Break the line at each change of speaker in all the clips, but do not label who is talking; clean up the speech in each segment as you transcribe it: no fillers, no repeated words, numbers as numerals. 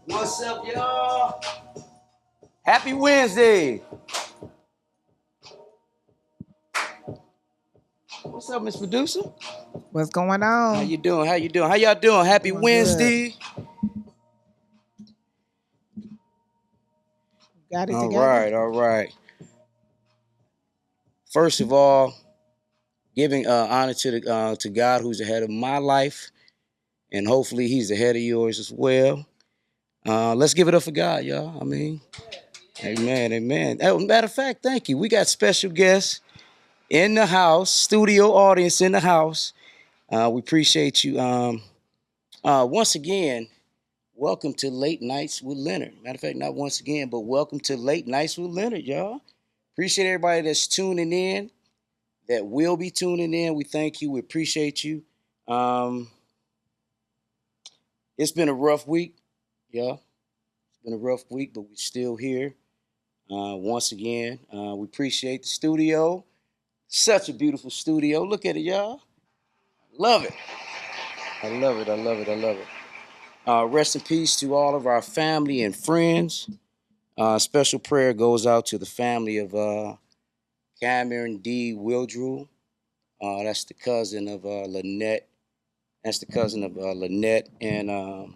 What's up, y'all? Happy Wednesday. What's up, Miss Producer?
What's going on?
How you doing? How you doing? How y'all doing? Happy
Doing
Wednesday.
Got it
All
together?
right, all right. First of all, giving honor to God, who's ahead of my life, and hopefully He's ahead of yours as well. Let's give it up for God, y'all. I mean, amen, amen. Matter of fact, thank you. We got special guests in the house, studio audience in the house. We appreciate you. Once again, welcome to Late Nights with Leonard. Matter of fact, not once again, but welcome to Late Nights with Leonard, y'all. Appreciate everybody that's tuning in, that will be tuning in. We thank you. We appreciate you. It's been a rough week, y'all. It's been a rough week, but we're still here. Once again, we appreciate the studio. Such a beautiful studio. Look at it, y'all. Love it. I love it. I love it. I love it. Rest in peace to all of our family and friends. Special prayer goes out to the family of Cameron D. Wildrew. That's the cousin of Lynette. That's the cousin of Lynette and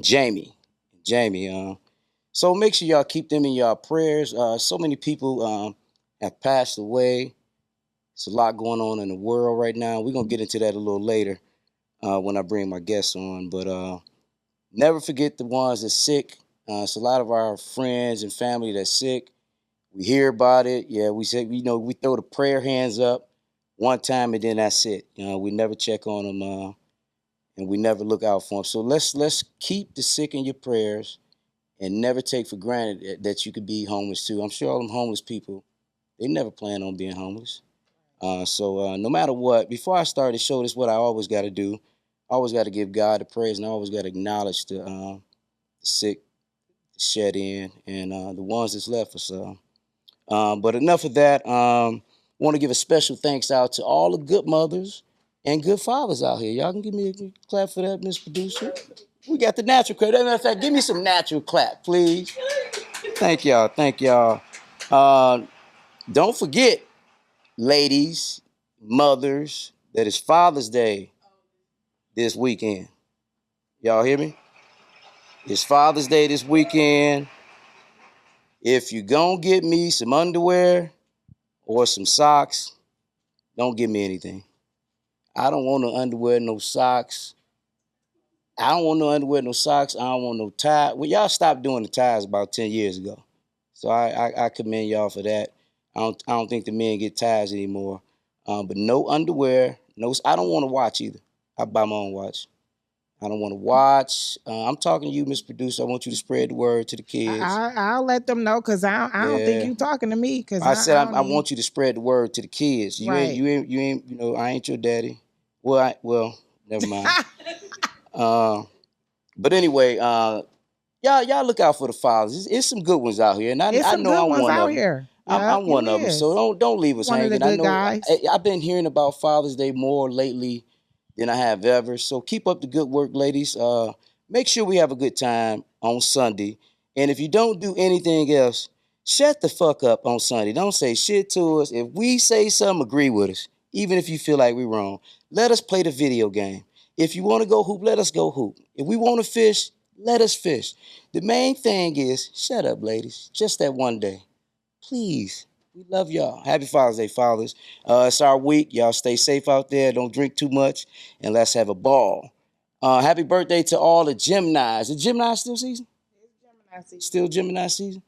Jamie. Jamie. So make sure y'all keep them in y'all prayers. So many people have passed away. It's a lot going on in the world right now. We're gonna get into that a little later when I bring my guests on. But never forget the ones that's sick. It's a lot of our friends and family that's sick. We hear about it. Yeah, we say, we throw the prayer hands up one time and then that's it. We never check on them and we never look out for them. So let's keep the sick in your prayers and never take for granted that you could be homeless too. I'm sure all them homeless people, they never plan on being homeless. So no matter what, before I start the show, this is what I always got to do. I always got to give God the praise, and I always got to acknowledge the sick, the shed in, and the ones that's left us. But enough of that. Want to give a special thanks out to all the good mothers and good fathers out here. Y'all can give me a clap for that, Miss Producer. We got the natural clap. As a matter of fact, give me some natural clap, please. Thank y'all. Thank y'all. Don't forget, ladies, mothers, that it's Father's Day this weekend. Y'all hear me? It's Father's Day this weekend. If you gonna get me some underwear or some socks, don't give me anything. I don't want no underwear, no socks. I don't want no underwear, no socks. I don't want no tie. Well, y'all stopped doing the ties about 10 years ago. So I commend y'all for that. I don't think the men get ties anymore. But no underwear, no. I don't want to watch either. I buy my own watch. I don't want to watch. I'm talking to you, Miss Producer. I want you to spread the word to the kids.
I'll let them know because I don't think you talking to me because
I said I want you to spread the word to the kids. You
Right.
ain't I ain't your daddy. Well, never mind. But anyway, y'all look out for the fathers. It's some good ones out here, and I
some
know
good
I'm
ones
one
out
of them.
here.
I'm one of them. So don't leave us
One of
hanging.
the
I
good
know
guys.
I've been hearing about Father's Day more lately than I have ever. So keep up the good work, ladies. Make sure we have a good time on Sunday. And if you don't do anything else, shut the fuck up on Sunday. Don't say shit to us. If we say something, agree with us, even if you feel like we're wrong. Let us play the video game. If you want to go hoop, let us go hoop. If we want to fish, let us fish. The main thing is, shut up, ladies. Just that one day. Please. We love y'all. Happy Father's Day, fathers. It's our week. Y'all stay safe out there. Don't drink too much. And let's have a ball. Happy birthday to all the Geminis. Is Gemini still season? Still Gemini season?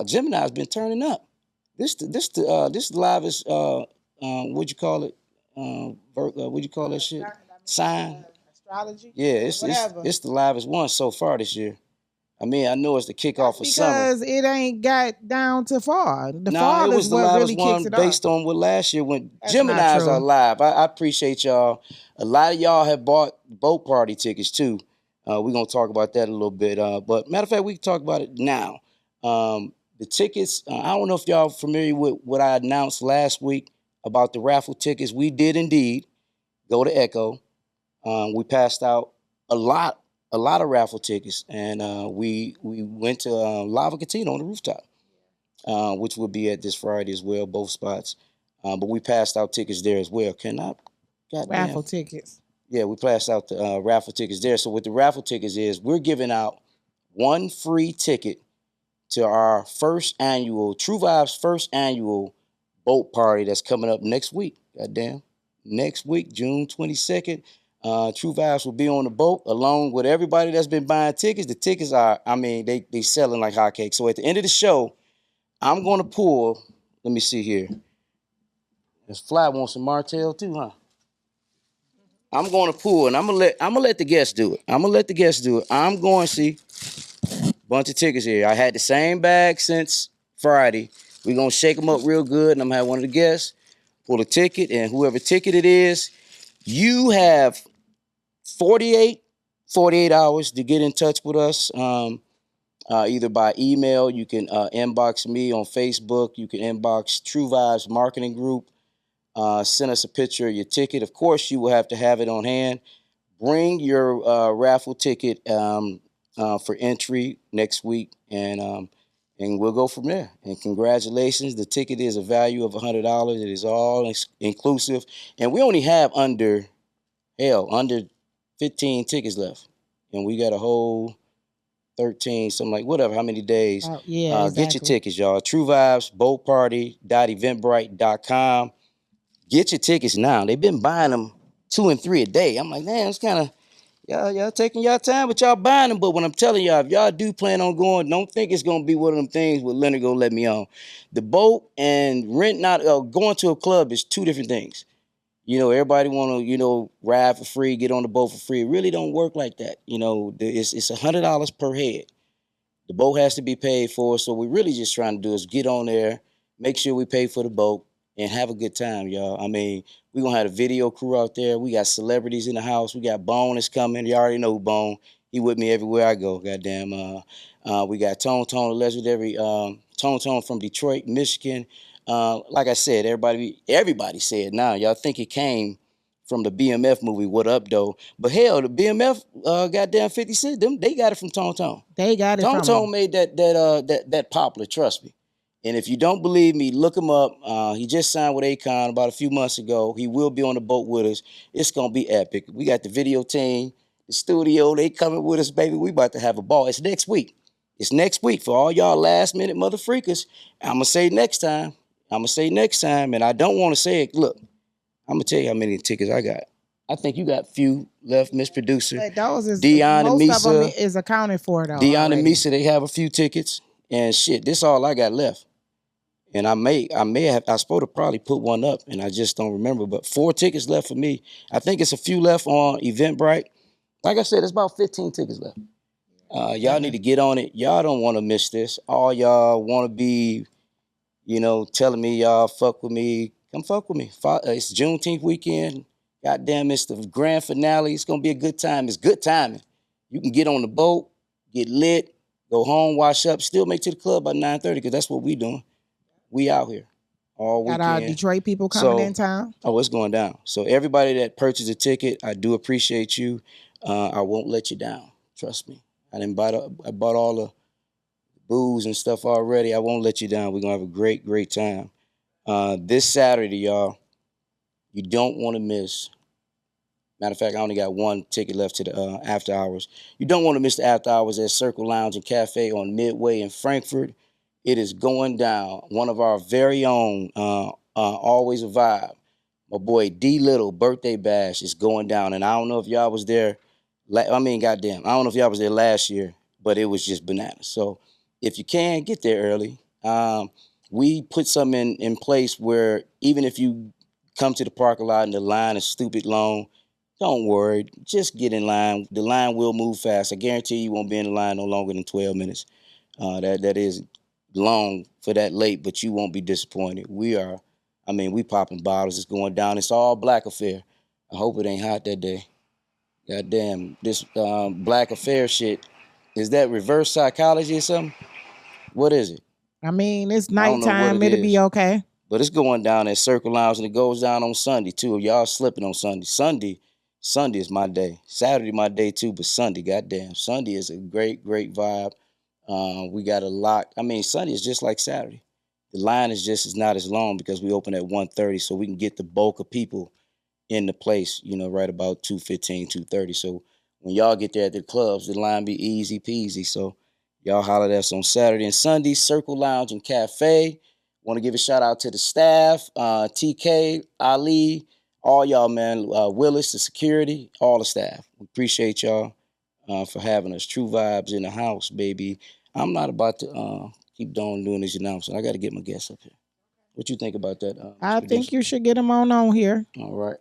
Gemini's been turning up. This the livest, what'd you call it? What'd you call that shit? Sign?
Astrology?
Yeah, it's the livest one so far this year. I mean, I know it's the kickoff of summer.
Because it ain't got down to fall. The
No,
fall
it was
is
the
what
livest
really
one
kicks it
based
off.
on what last year went.
That's not
Geminis
true.
are live. I appreciate y'all. A lot of y'all have bought boat party tickets too. We're gonna talk about that a little bit. But matter of fact, we can talk about it now. The the tickets, I don't know if y'all familiar with what I announced last week about the raffle tickets. We did indeed go to Echo. We passed out a lot, a lot of raffle tickets, and we went to Lava Cantina on the rooftop, which will be at this Friday as well, both spots. But we passed out tickets there as well. Can I? Goddamn.
Raffle tickets.
Yeah, we passed out the raffle tickets there. So what the raffle tickets is, we're giving out one free ticket to our first annual True Vibes first annual boat party that's coming up next week. Goddamn, next week, June 22nd. True Vibes will be on the boat along with everybody that's been buying tickets. The tickets are, I mean, they selling like hotcakes. So at the end of the show, I'm gonna pull. Let me see here. This Fly wants some Martell too, huh? I'm going to pull, and I'm gonna let the guests do it. I'm going to see a bunch of tickets here. I had the same bag since Friday. We're gonna shake them up real good, and I'm gonna have one of the guests pull a ticket, and whoever ticket it is, you have 48 hours to get in touch with us. Either by email, you can inbox me on Facebook, you can inbox True Vibes Marketing Group. Send us a picture of your ticket. Of course, you will have to have it on hand. Bring your raffle ticket for entry next week, and we'll go from there. And congratulations, the ticket is a value of $100. It is all inclusive, and we only have under 15 tickets left, and we got a whole 13, something like whatever, how many days.
Yeah, exactly.
Get your tickets, y'all. True Vibes, boatparty.eventbrite.com. Get your tickets now. They've been buying them 2 and 3 a day. I'm like, man, it's kind of, y'all taking y'all time, but y'all buying them. But when I'm telling y'all, if y'all do plan on going, don't think it's going to be one of them things where Leonard go let me on. The boat and going to a club is 2 different things. You know, everybody want to, ride for free, get on the boat for free. It really don't work like that. It's $100 per head. The boat has to be paid for. So we're really just trying to do is get on there, make sure we pay for the boat, and have a good time, y'all. I mean, we're going to have a video crew out there. We got celebrities in the house. We got Bone is coming. You already know Bone. He with me everywhere I go, goddamn. We got Tone, the legendary Tone from Detroit, Michigan. Like I said, everybody said now. Y'all think it came from the BMF movie, What Up, though? But hell, the BMF, goddamn 50 Cent, they got it from Tone.
They got it from
Tone made that popular, trust me. And if you don't believe me, look him up. He just signed with Akon about a few months ago. He will be on the boat with us. It's going to be epic. We got the video team, the studio. They coming with us, baby. We about to have a ball. It's next week. For all y'all last minute mother freakers. I'm going to say next time. And I don't want to say it. Look, I'm going to tell you how many tickets I got. I think you got few left, Miss Producer.
Those is,
Dion and Misa.
Most of them is accounted for, though.
Dion and Misa, they have a few tickets. And shit, this all I got left. And I supposed to probably put one up, and I just don't remember. But 4 tickets left for me. I think it's a few left on Eventbrite. Like I said, it's about 15 tickets left. Y'all need to get on it. Y'all don't want to miss this. All y'all want to be, telling me y'all fuck with me. Come fuck with me. It's Juneteenth weekend. Goddamn, it's the grand finale. It's going to be a good time. It's good timing. You can get on the boat, get lit, go home, wash up, still make it to the club by 9:30 because that's what we doing. We out here all weekend.
Got our Detroit people coming in town.
Oh, it's going down. So everybody that purchased a ticket, I do appreciate you. I won't let you down. Trust me. I bought all the booze and stuff already. I won't let you down. We're going to have a great, great time. This Saturday, y'all, you don't want to miss. Matter of fact, I only got 1 ticket left to the after hours. You don't want to miss the after hours at Circle Lounge and Cafe on Midway in Frankfurt. It is going down. One of our very own, Always a Vibe, my boy D Little birthday bash is going down. And I don't know if y'all was there. I don't know if y'all was there last year, but it was just bananas. So if you can, get there early. We put something in place where even if you come to the parking lot and the line is stupid long, don't worry. Just get in line. The line will move fast. I guarantee you won't be in the line no longer than 12 minutes. That is long for that late, but you won't be disappointed. We popping bottles. It's going down. It's all black affair. I hope it ain't hot that day. Goddamn, this black affair shit, is that reverse psychology or something? What is it?
I mean, it's
I don't know what
nighttime.
it
It'll be
is.
okay.
But it's going down at Circle Lounge, and it goes down on Sunday too. Y'all slipping on Sunday. Sunday is my day. Saturday my day too, but Sunday, goddamn, Sunday is a great vibe. We got a lot. I mean, Sunday is just like Saturday. The line is not as long because we open at 1:30, so we can get the bulk of people in the place, right about 2:15, 2:30. So when y'all get there at the clubs, the line be easy peasy. So y'all holler at us on Saturday and Sunday, Circle Lounge and Cafe. Want to give a shout out to the staff, TK, Ali, all y'all, man, Willis, the security, all the staff. We appreciate y'all for having us. True vibes in the house, baby. I'm not about to keep doing this announcement. I got to get my guests up here. What you think about that?
I think you should get them on here.
All right.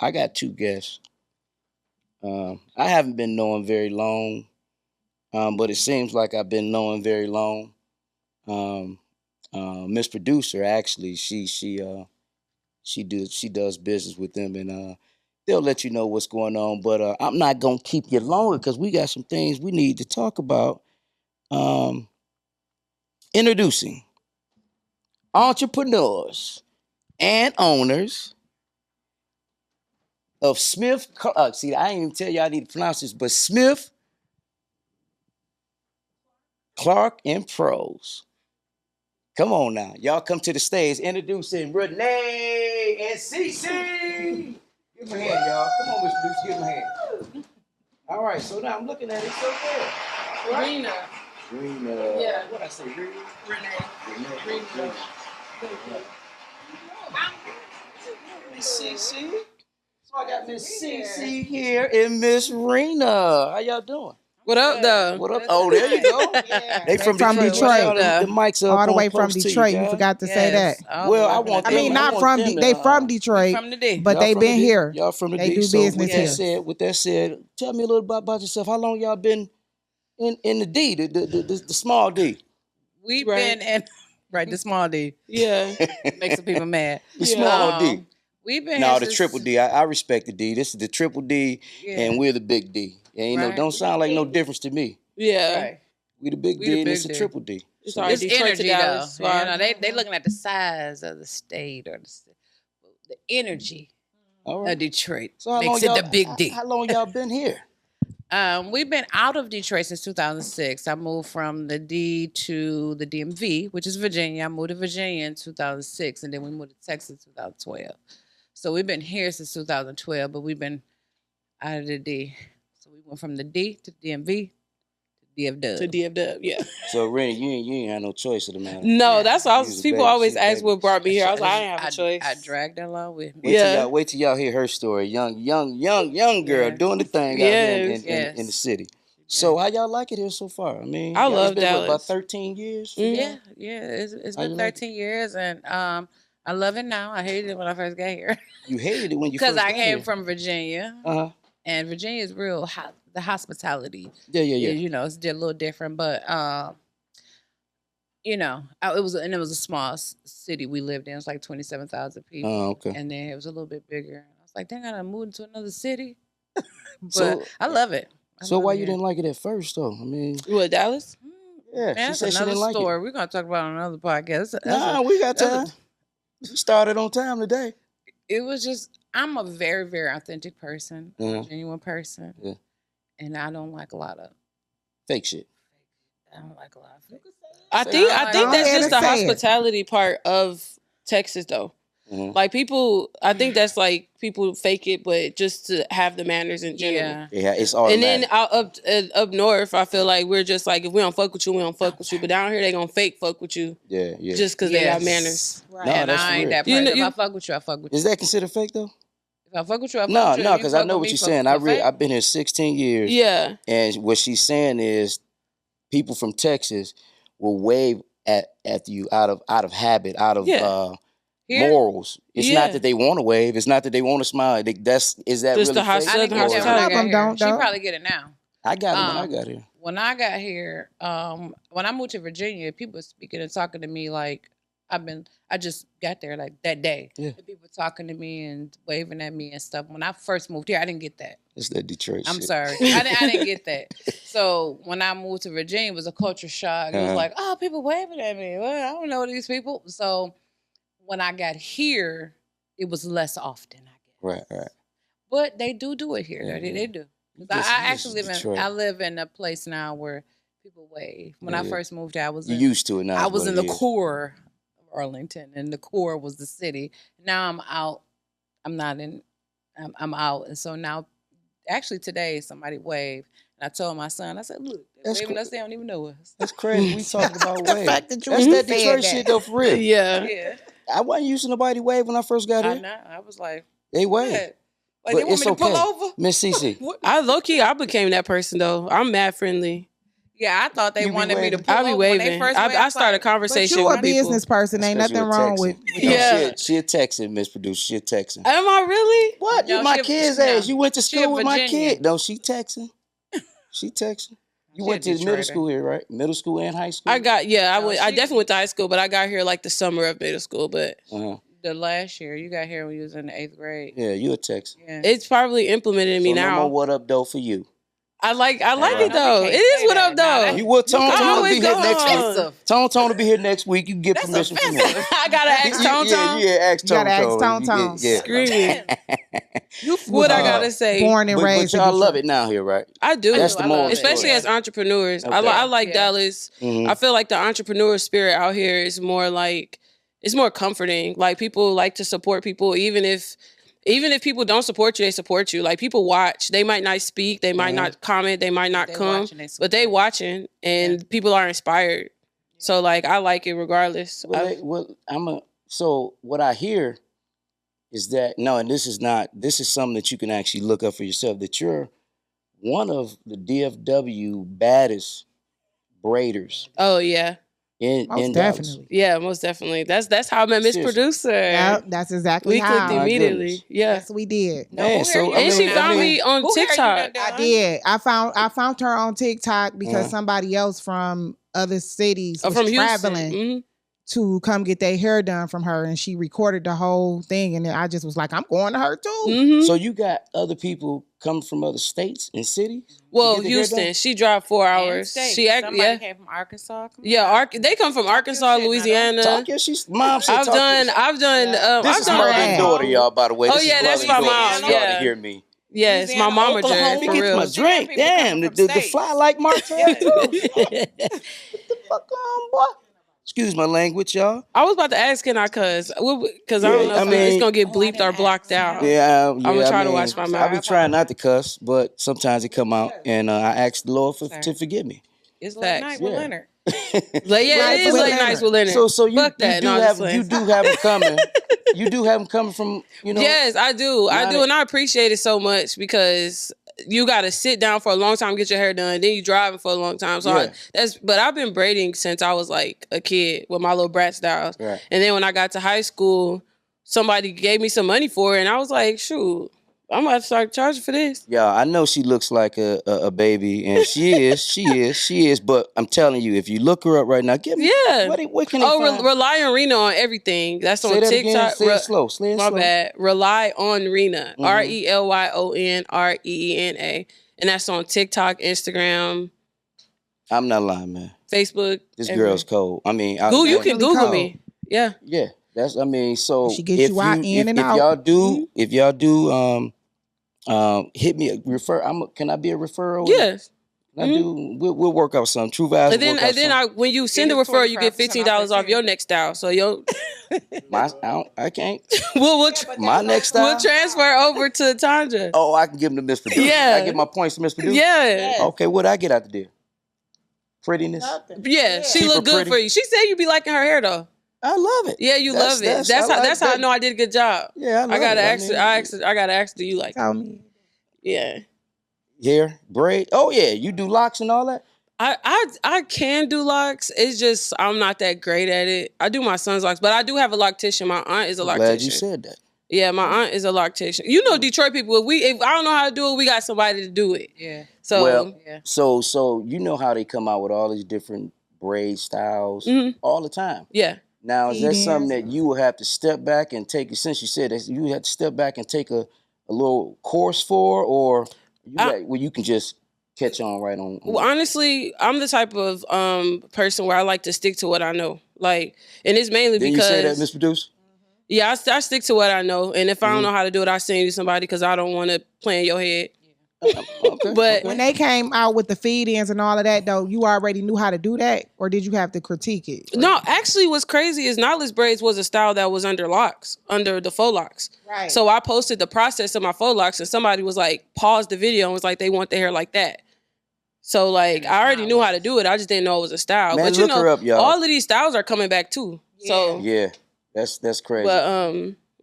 I got two guests. I haven't been knowing very long, but it seems like I've been knowing very long. Miss Producer, actually, she does business with them, and they'll let you know what's going on. But I'm not gonna keep you longer because we got some things we need to talk about. Introducing entrepreneurs and owners of Smith. See, I ain't even tell you I need to pronounce this, but Smith, Clark, and Pros. Come on now. Y'all come to the stage introducing Renee and Cece. Give them a hand, y'all. Come on, Mr. Deuce, give them a hand. All right, so now I'm looking at it. So there. Right? Rena. Yeah. What I say, Rena? Renee. Miss Cece. So I got Miss Cece here and Miss Rena. How y'all doing?
What up, though?
What up? Oh, there you go.
Yeah.
They from
Detroit.
The mics up
all the way from
close
Detroit.
You
You forgot to say that.
Well, I want.
I mean, not from. They from Detroit,
from the D.
but they been here.
Y'all from the
they
D.
do
So
business here.
With that said, tell me a little bit about yourself. How long y'all been in the D, the small D?
We've been in the small D.
Yeah,
makes some people mad.
The small D.
We've been
the triple D. I respect the D. This is the triple D,
Yeah.
and we're the big D. And don't sound like no difference to me.
Yeah.
Right.
We the big D, and it's the triple D.
It's
So
our
It's
Detroit
energy,
to Dallas.
though. They looking at the size of the state or the energy
all right.
of Detroit.
So how
makes
long
it the big D.
How long y'all been here?
We've been out of Detroit since 2006. I moved from the D to the DMV, which is Virginia. I moved to Virginia in 2006, and then we moved to Texas in 2012. So we've been here since 2012, but we've been out of the D. So we went from the D to the DMV to DFW.
To DFW, yeah.
So, Rennie, you ain't had no choice of the matter.
No, that's what I was. People always ask
baby.
what brought me here. I was like, I didn't have a choice.
I dragged her along with me.
Wait till y'all hear her story. Young girl doing the thing out here in the city. So, how y'all like it here so far? I mean,
I love
it's been
Dallas.
about 13 years.
Yeah. It's been 13 years, and I love it now. I hated it when I first got here.
You hated it when you first
because
got
I came
here.
from Virginia. And Virginia is real the hospitality.
Yeah.
It's a little different, but it was a small city we lived in. It was like 27,000 people.
Oh, okay.
And then it was a little bit bigger. I was like, dang, I done moved into another city. But I love it.
So why you didn't like it at first, though? I mean,
what, Dallas?
Yeah,
man,
she said she
another
didn't like it.
story. We're gonna talk about it on another podcast.
We got time. We started on time today.
It was just, I'm a very, very authentic person, a genuine person.
Yeah.
And I don't like a lot of
fake shit.
I don't like a lot of fake.
I think that's just the hospitality part of Texas, though.
Mm-hmm.
Like people, I think that's like people fake it, but just to have the manners in general.
Yeah, it's automatic.
And then up north, I feel like we're just like, if we don't fuck with you, we don't fuck with you. But down here, they gonna fake fuck with you.
Yeah.
Just because they got manners.
Right. No, that's I ain't that person. If I fuck with you, I fuck with you.
Is that considered fake though?
If I fuck with you, I fuck with you.
No, because I know what you're saying. I've been here 16 years.
Yeah.
And what she's saying is, people from Texas will wave at you out of habit, out of morals. It's not that they want to wave. It's not that they want to smile. Is that
just
really
I
fake?
didn't get that when I got here. She probably get it now.
I got it when I got here.
When I got here, when I moved to Virginia, people were speaking and talking to me like I just got there like that day.
Yeah.
And people talking to me and waving at me and stuff. When I first moved here, I didn't get that.
It's that Detroit
I'm
shit.
sorry. I didn't get that. So when I moved to Virginia, it was a culture shock. It was like, oh, people waving at me. Well, I don't know these people. So when I got here, it was less often, I guess.
Right.
But they do it here. They do. I actually live in a place now where people wave. When I first moved here,
you used to it now.
I was in the core of Arlington, and the core was the city. Now I'm out. I'm not in. I'm out, and so now, actually today, somebody waved, and I told my son, I said, "Look, they're waving us. They don't even know us."
That's crazy. We talking about
The
wave.
fact that you
That's that
said
Detroit
that.
shit though, for real.
Yeah.
I wasn't used to nobody wave when I first got here.
I was like,
They wave.
"What?
But
Like they want
it's
me to pull
okay.
over?"
Miss Cece.
I low-key, I became that person, though. I'm mad friendly.
Yeah, I thought they
You be
wanted me to
waving?
pull
I be
over. When they
waving.
first waved,
I started a
like,
But
conversation
you
with
a
people.
business person. Ain't
That's 'cause
nothing
you a
wrong with
Texan.
that.
Yeah.
She a Texan, Miss Producer. She a Texan.
Am I really?
What?
No,
You my
she a-
kid's
no.
age. You went to
She a
school with my
Virginian.
kid. No, she Texan. She Texan. You
She
went
a
to middle
Detroiter.
school here, right? Middle school and high school?
I
No,
I
she-
definitely went to high school, but I got here like the summer of middle school. But
Uh-huh.
The last year, you got here when you was in the 8th grade.
Yeah, you a Texan.
Yeah.
it's probably implemented in me
So no
now.
more what up, though, for you.
I like it
No,
though.
we
It
can't
is
say
what up
that. Nah,
though.
that-
You will Tone
I
will
always
be here
go
next
on.
week. Tone will be here next week. You can get
That's
permission from him.
offensive.
I gotta ask Tone Tone.
Yeah, ask
You
Tone
gotta ask
Tone.
Tone
You
Tone.
get- Yeah.
Screaming. What I gotta say?
Born and
But
raised in
y'all love
Detroit.
it now here, right?
I do.
That's the
I love
moral
it.
Especially
Yeah.
as entrepreneurs.
Okay.
I like
Yeah.
Dallas.
Mhm.
I feel like the entrepreneur spirit out here is more like, it's more comforting. Like people like to support people, even if people don't support you, they support you. Like people watch. They might not speak, they might not comment, they might not
They
come,
watching, they
but they
support.
watching, and people are inspired. So like I like it regardless.
So what I hear is that and this is something that you can actually look up for yourself, that you're one of the DFW baddest braiders
Oh yeah,
in
Most
Dallas.
definitely.
yeah, most definitely. That's how I met Miss
Seriously.
Producer.
Yep, that's exactly
We clicked
how.
My
immediately.
goodness.
Yeah,
Yes, we did.
No,
Man,
who
so,
hair you
I
and she
mean-
found me on
Who hair you
TikTok.
done
I did. I found her on TikTok because
Uh-huh.
somebody else from other cities
Oh,
was
from Houston.
traveling
Mhm.
to come get their hair done from her, and she recorded the whole thing. And then I just was like, I'm going to her too.
Mhm.
So you got other people coming from other states and cities?
Well,
get their hair
Houston.
done?
She drive 4
And
hours.
state.
She act,
Somebody
yeah.
came from Arkansas. Come
Yeah,
on.
they come from Arkansas,
shit, now,
Louisiana.
Talk your shit. Mom said
I've
talk
done.
your
I've done.
This
I've
is
done.
mother and
Right.
daughter, y'all, by the way.
Oh,
This is
yeah, that's
mother and
my
daughter.
mom,
Y'all
yeah.
to hear me.
Yes, my
Louisiana,
momager
Oklahoma.
for
Let me get my
real.
drink.
People
Damn,
coming
the
from
fly
states.
like Martell too. Fuck on, boy. Excuse my language, y'all.
I was about to ask, can I cuss? Because I
Yeah,
don't know
I
if
mean-
it's gonna get
Oh, I
bleeped or
didn't
blocked
ask.
out.
Yeah,
I'ma try to watch my
I
mouth.
be trying not to cuss, but sometimes it come out, and I ask the Lord
Sorry.
to forgive me.
It's
Facts.
late night with
Yeah.
Leonard.
Like, yeah,
Right,
it is
with
late
Leonard.
nights with Leonard.
So you
Fuck that.
do
No, I'm
have
just
you
playing.
do have them coming. You do have them coming from
Yes, I do. I
Not
do,
it-
and I appreciate it so much because you got to sit down for a long time, get your hair done, then you driving for a long time. So
Yeah.
but I've been braiding since I was like a kid with my little brat styles.
Right.
And then when I got to high school, somebody gave me some money for it, and I was like, shoot, I'm about to start charging for this.
Yeah, I know she looks like a baby, and she is. But I'm telling you, if you look her up right now, give me.
Yeah.
What can they find?
Rely on Rena on everything. That's
Say
on
that
TikTok.
again. Say it slow. Say it
My
slow.
bad. Rely on Rena.
Mhm.
RelyonReena. And that's on TikTok, Instagram,
I'm not lying, man.
Facebook.
This
everywhere.
girl's cold. I mean,
Google, you
Really
can Google
cold.
me. Yeah.
Yeah, that's. I mean, so
She gets you out, in and
if
out.
y'all do,
Mm-hmm.
if y'all do, hit me. Can I be a referral?
Yes.
Can I do. We'll work out something. True Vibes.
And then when you send a
Get a
referral, you get
25%
$15
off
off your next style. So
I can't.
we'll
My next style.
we'll transfer over to Tanja.
Oh, I can give them to Miss Producer.
Yeah.
I get my points to Miss Producer.
Yeah.
Okay, what I get out the deal? Prettiness.
Yeah. She
Keep her
look good
pretty.
for you. She said you be liking her hair though.
I love it.
Yeah, you love it. That's how I know I did a good job.
Yeah, I love
I gotta
it.
ask. I gotta ask. Do you like?
Tell me.
Yeah.
Hair, braid. Oh yeah, you do locks and all that.
I can do locks. It's just I'm not that great at it. I do my son's locks, but I do have a loctician. My aunt is a loctician.
Glad you said that.
Yeah, my aunt is a loctician. You know, Detroit people. If I don't know how to do it, we got somebody to do it.
Yeah.
So
Well,
Yeah.
So you know how they come out with all these different braid styles
Mhm.
all the time.
yeah,
Now, is that something
Feed-ins.
that you will have to step back and take? Since you said that you have to step back and take a little course for, or where you can just catch on right on?
Well, honestly, I'm the type of person where I like to stick to what I know. Like, and it's mainly
Didn't
because
you say that, Miss Producer?
yeah, I stick to what I know, and if I
Mm-hmm.
don't know how to do it, I send you somebody because I don't want to play in your head.
Okay.
But
When they came out with the feed-ins and all of that, though, you already knew how to do that, or did you have to critique it?
no, actually, what's crazy is knotless braids was a style that was under locks, under the faux locks.
Right.
So I posted the process of my faux locks, and somebody was like, paused the video and was like, they want their hair like that. So like, I already knew how to do it. I just didn't know it was a style.
Man,
but you
look her
know,
up, y'all.
all of these styles are coming back too. So
Yeah, that's crazy.
but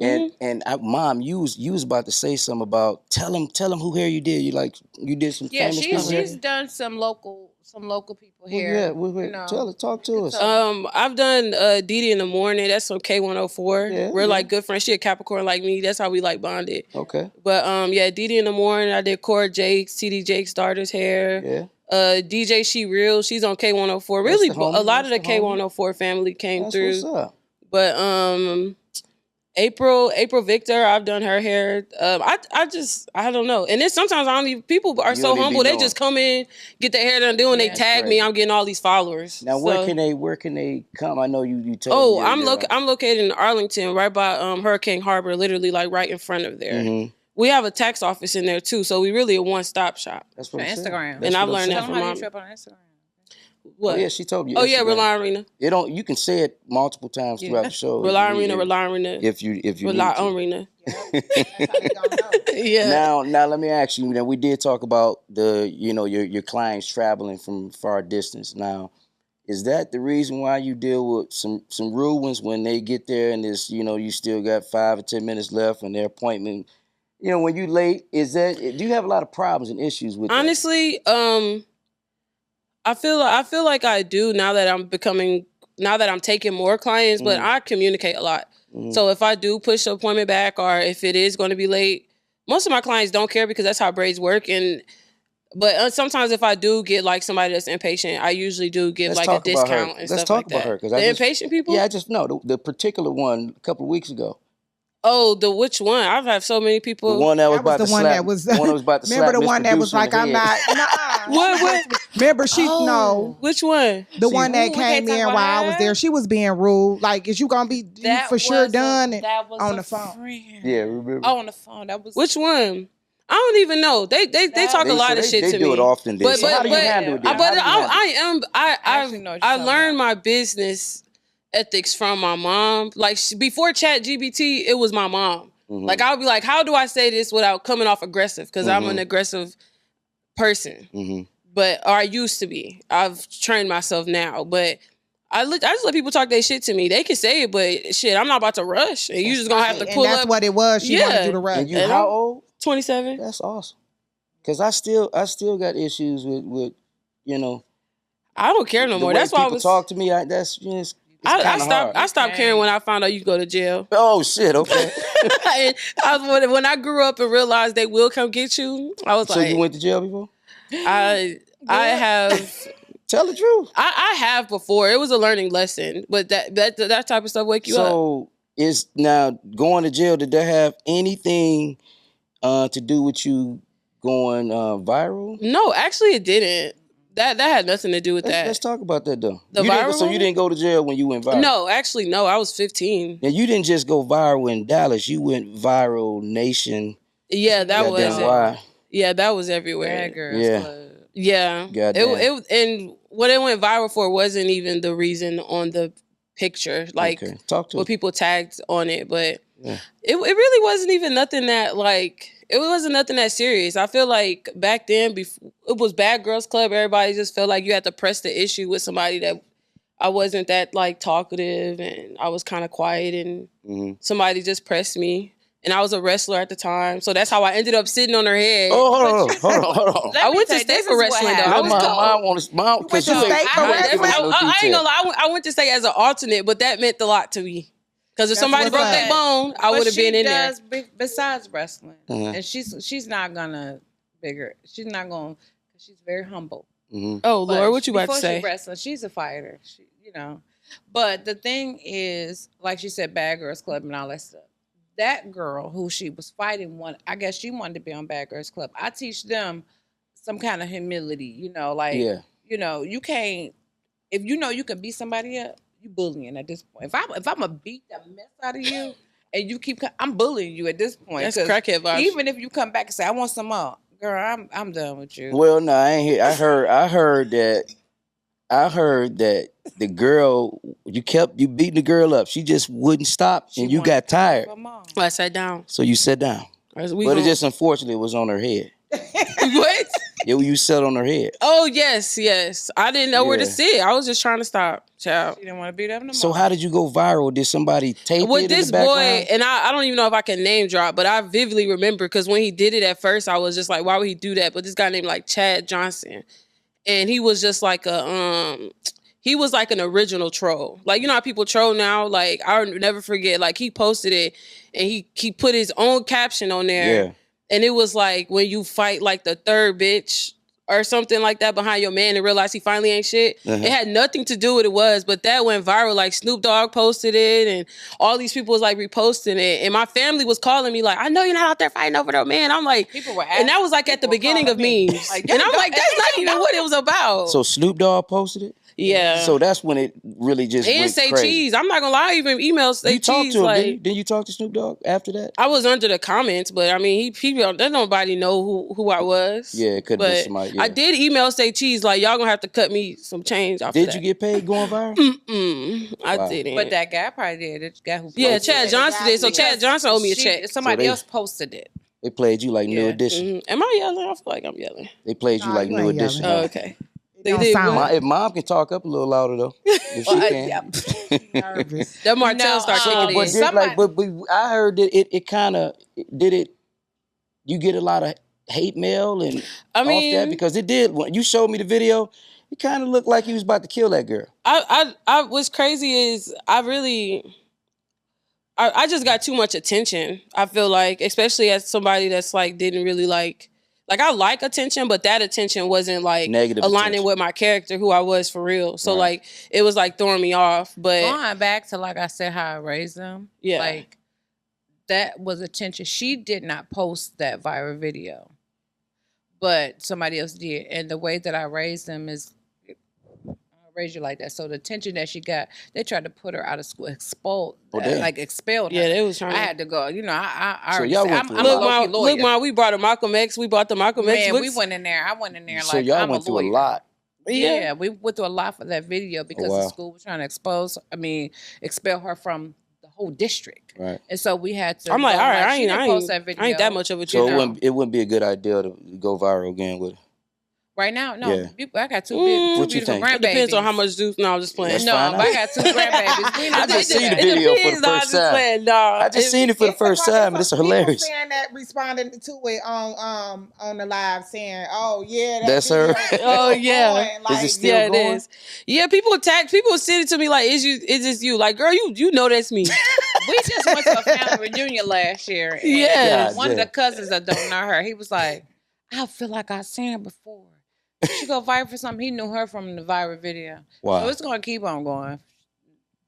And Mom, you was about to say something about tell them who hair you did. You did some
Yeah,
famous people hair?
she's done some local people
Well,
here.
yeah,
you know.
talk to us.
I've done Didi in the Morning. That's from K104.
Yeah,
We're
yeah.
like good friends. She a Capricorn like me. That's how we like bonded.
Okay.
But yeah, Didi in the Morning. I did Cora Jakes, TD Jake's daughter's hair.
Yeah.
DJ She Real. She's on K104. Really,
the homie,
a lot of the
that's the homie.
K104 family came
That's
through.
what's up.
But April Victor, I've done her hair. I don't know. And then sometimes I don't even, people are
You
so
don't even
humble.
be
They
knowing.
just come in, get their hair done, doing they
Yeah,
tag
right.
me. I'm getting all these followers.
Now,
So-
where can they come? I know you told
Oh,
me.
I'm located in Arlington, right by Hurricane Harbor, literally like right in front of there.
Mhm.
We have a tax office in there too, so we really a one-stop shop.
That's what
On
I'm saying.
Instagram.
That's
And I've
what I'm
learned that
Tell
saying.
them how
from
you
mom.
trip on Instagram.
What?
Oh, yeah, she told you.
Oh yeah,
Instagram.
Rely Arena.
It don't. You can say it multiple times throughout the show.
Rely
if you need
Arena,
it,
Rely Arena.
If you
Rely
need to.
Arena.
That's how they gonna know.
Yeah.
Now let me ask you. Now we did talk about your clients traveling from far distance. Now, is that the reason why you deal with some rude ones when they get there and this you still got 5 or 10 minutes left on their appointment? When you late, do you have a lot of problems and issues with that?
Honestly, I feel like I do now that I'm taking more clients, but I communicate a lot.
Mhm.
So if I do push the appointment back or if it is going to be late, most of my clients don't care because that's how braids work. But sometimes if I do get like somebody that's impatient, I usually do give
Let's
like a
talk about her.
discount and
Let's
stuff
talk
like
about
that.
her, 'cause
The impatient people?
Yeah, I just know the particular one a couple of weeks ago.
Oh, which one? I've had so many people.
The one that was
That was
about
the
to
one
slap.
that was.
The one that was about to
Remember
slap
the
Mr.
one that was
Producer in
like,
the
I'm
head.
not. Nuh-uh.
What?
Remember she no.
Which one?
The one that
Ooh, we
came
can't talk
in
about
while I was
her?
there, she was being rude. Like, is you gonna be for sure done
That was
on
a
the phone?
friend.
Yeah, remember?
Oh, on the phone. That was
Which one? I don't even know. They talk a lot of shit
they
to
do
me.
it often. Then.
But
So how do you handle it? Then?
But
How do you handle it?
I actually know what you're
I
talking
learned
about.
my business ethics from my mom. Like before ChatGPT, it was my mom.
Mhm.
Like I'll be like, how do I say this without coming off aggressive? Because I'm an aggressive person.
Mhm.
Or I used to be. I've trained myself now, but I just let people talk their shit to me. They can say it, but shit, I'm not about to rush. And you just gonna have to
And
pull
that's
up.
what it was. She wanted
Yeah.
you to rush.
And you
And
how
I'm-
old?
27.
That's awesome. Cause I still got issues with
I don't care no
the
more.
way
That's why I
people
was.
talk to me. It's
I
kinda
stopped.
hard.
I stopped caring when I found out you go to jail.
Oh shit! Okay.
And when I grew up and realized they will come get you, I was
So
like,
you went to jail before?
I have.
Tell the truth.
I have before. It was a learning lesson, but that type of stuff wake you up.
So is now going to jail? Did that have anything to do with you going viral?
No, actually, it didn't. That had nothing to do with that.
Let's talk about that though.
The
You didn't-
viral
so you
one?
didn't go to jail when you went viral?
No, actually, no. I was 15.
Now you didn't just go viral in Dallas. You went viral nation.
Yeah, that was.
Goddamn why?
Yeah, that was everywhere.
Bad Girls
Yeah.
Club.
Yeah.
Goddamn.
And what it went viral for wasn't even the reason on the picture. Like
Okay. Talk to
what
us.
people tagged on it, but
Yeah.
it really wasn't even nothing that it wasn't nothing that serious. I feel like back then, it was Bad Girls Club. Everybody just felt like you had to press the issue with somebody that I wasn't that like talkative and I was kind of quiet and
Mhm.
somebody just pressed me. And I was a wrestler at the time. So that's how I ended up sitting on her head.
Oh, hold on.
Let
I
me
went
tell
to
you,
state
this
for
is what
wrestling, though. I
happened.
was
My
cold.
mom wants mom because
went to state for
I
wrestling?
ain't gonna lie. I went to stay as an alternate, but that meant a lot to me. Because if somebody
what's
broke
up.
their bone, I
But
would have been
she
in there.
does besides wrestling,
Uh-huh.
and she's not gonna She's not gonna. She's very humble.
Mhm.
Oh
But
Lord, what you about to
before
say?
She wrestling, she's a fighter. She, But the thing is, like she said, Bad Girls Club and all that stuff. That girl who she was fighting, I guess she wanted to be on Bad Girls Club. I teach them some kind of humility, like,
Yeah.
You can't, if you know you can beat somebody up, you bullying at this point. If I'm gonna beat the mess out of you and you keep, I'm bullying you at this point.
That's
'cause
crackhead vibes.
even if you come back and say, I want some more, girl, I'm done with you.
Well, no, I ain't hear. I heard that the girl you beating the girl up. She just wouldn't stop,
She
and you
wanted
got tired,
some more.
I sat down.
so you sat down. But it just unfortunately was on her head.
What?
Yeah, you sat on her head.
Oh yes. I didn't know where to
Yeah.
sit. I was just trying to stop, child.
She didn't want to beat up no more.
So how did you go viral? Did somebody tape
With
it in
this
the
boy,
background?
and I don't even know if I can name drop, but I vividly remember because when he did it at first, I was just like, why would he do that? But this guy named like Chad Johnson, and he was just like he was like an original troll. Like, you know how people troll now? Like, I'll never forget, like he posted it and he put his own caption on there.
Yeah.
And it was like when you fight like the third bitch or something like that behind your man and realize he finally ain't shit.
Uh-huh.
It had nothing to do with what it was, but that went viral. Like Snoop Dogg posted it and all these people was like reposting it. And my family was calling me like, I know you're not out there fighting over no man. I'm like,
People were
and that was like at the
people were
beginning of
calling me.
memes.
Like,
And I'm
yo,
like, that's not even what it was about.
So Snoop Dogg posted it.
yeah.
So that's when it really just
and
went
Say
crazy.
Cheese. I'm not gonna lie, I even emailed Say
You talked
Cheese.
to him,
Like,
didn't you? Didn't you talk to Snoop Dogg after that?
I was under the comments, but I mean, he that nobody know who I was.
Yeah, it could have been
But
somebody. Yeah.
I did email Say Cheese like, y'all gonna have to cut me some change off.
Did
of
you
that.
get paid going viral?
I
Wow.
didn't.
But that guy probably did. The guy who
yeah,
posted
Chad
it.
Johnson did. So
Because
Chad Johnson owed me a check.
Somebody
So they-
else posted it.
They played you like New
Yeah.
Edition.
Am I yelling? I feel like I'm yelling.
They played you
Nah,
like
you
New
ain't
Edition.
yelling.
Oh,
huh?
okay.
It don't
did
sound
what?
If mom can talk up a little louder though, if she can.
Yeah.
nervous.
That Martell
No,
start
so,
kicking
But
in.
did,
Somebody-
like, but I heard that it kind of did it. You get a lot of hate mail and
I
off that
mean,
because it did. When you showed me the video, it kind of looked like he was about to kill that girl.
I what's crazy is I just got too much attention. I feel like, especially as somebody that's like didn't really like I like attention, but that attention wasn't like
Negative
aligning
attention.
with my character, who I was for real. So
Right.
like it was like throwing me off. But
Going back to, like I said, how I raised them.
Yeah.
Like, that was attention. She did not post that viral video, but somebody else did. And the way that I raised them is, I raised you like that. So the attention that she got, they tried to put her out of school, expelled her.
yeah, they was trying
I
to.
had to go. I
So
already
y'all
said,
went
I'm
through
a
a
Look,
lot.
low-key lawyer.
Ma, we brought a Malcolm X. We bought the Malcolm X
Man,
books.
we went in there. I went in there
So
like,
y'all
I'm
went
a
through
lawyer.
a lot.
Yeah, we went through a lot for that video because
wow.
the school was trying to expel her from the whole district.
Right.
And so we had to.
I'm like,
go,
all right,
she didn't post that
I
video.
ain't that much of a
So
chick.
it wouldn't be a good idea to go viral again with it.
Right now, no.
Yeah.
I got two
What you
beautiful
think?
grandbabies.
It depends on how much juice. No, I'm just playing.
That's
No,
fine.
but I got two grandbabies. We
I
not
just
gonna
seen
do
the
that.
video for the
Depends, no, I'm
first
just
time.
playing. No,
I just seen it for the first time, and it's
People
hilarious.
saying that, responding to it on the live, saying, "Oh yeah, that
That's
video
her?
is
Oh, yeah.
going," like,
Is it still
Yeah,
going?
it is. Yeah, people send it to me like, is this you? Like, girl, you know that's me.
We just went to a family reunion last year. And
Yes.
one of
Yeah.
the cousins that don't know her, he was like, I feel like I've seen her before. She go viral for something. He knew her from the viral video. So
Wow.
it's going to keep on going.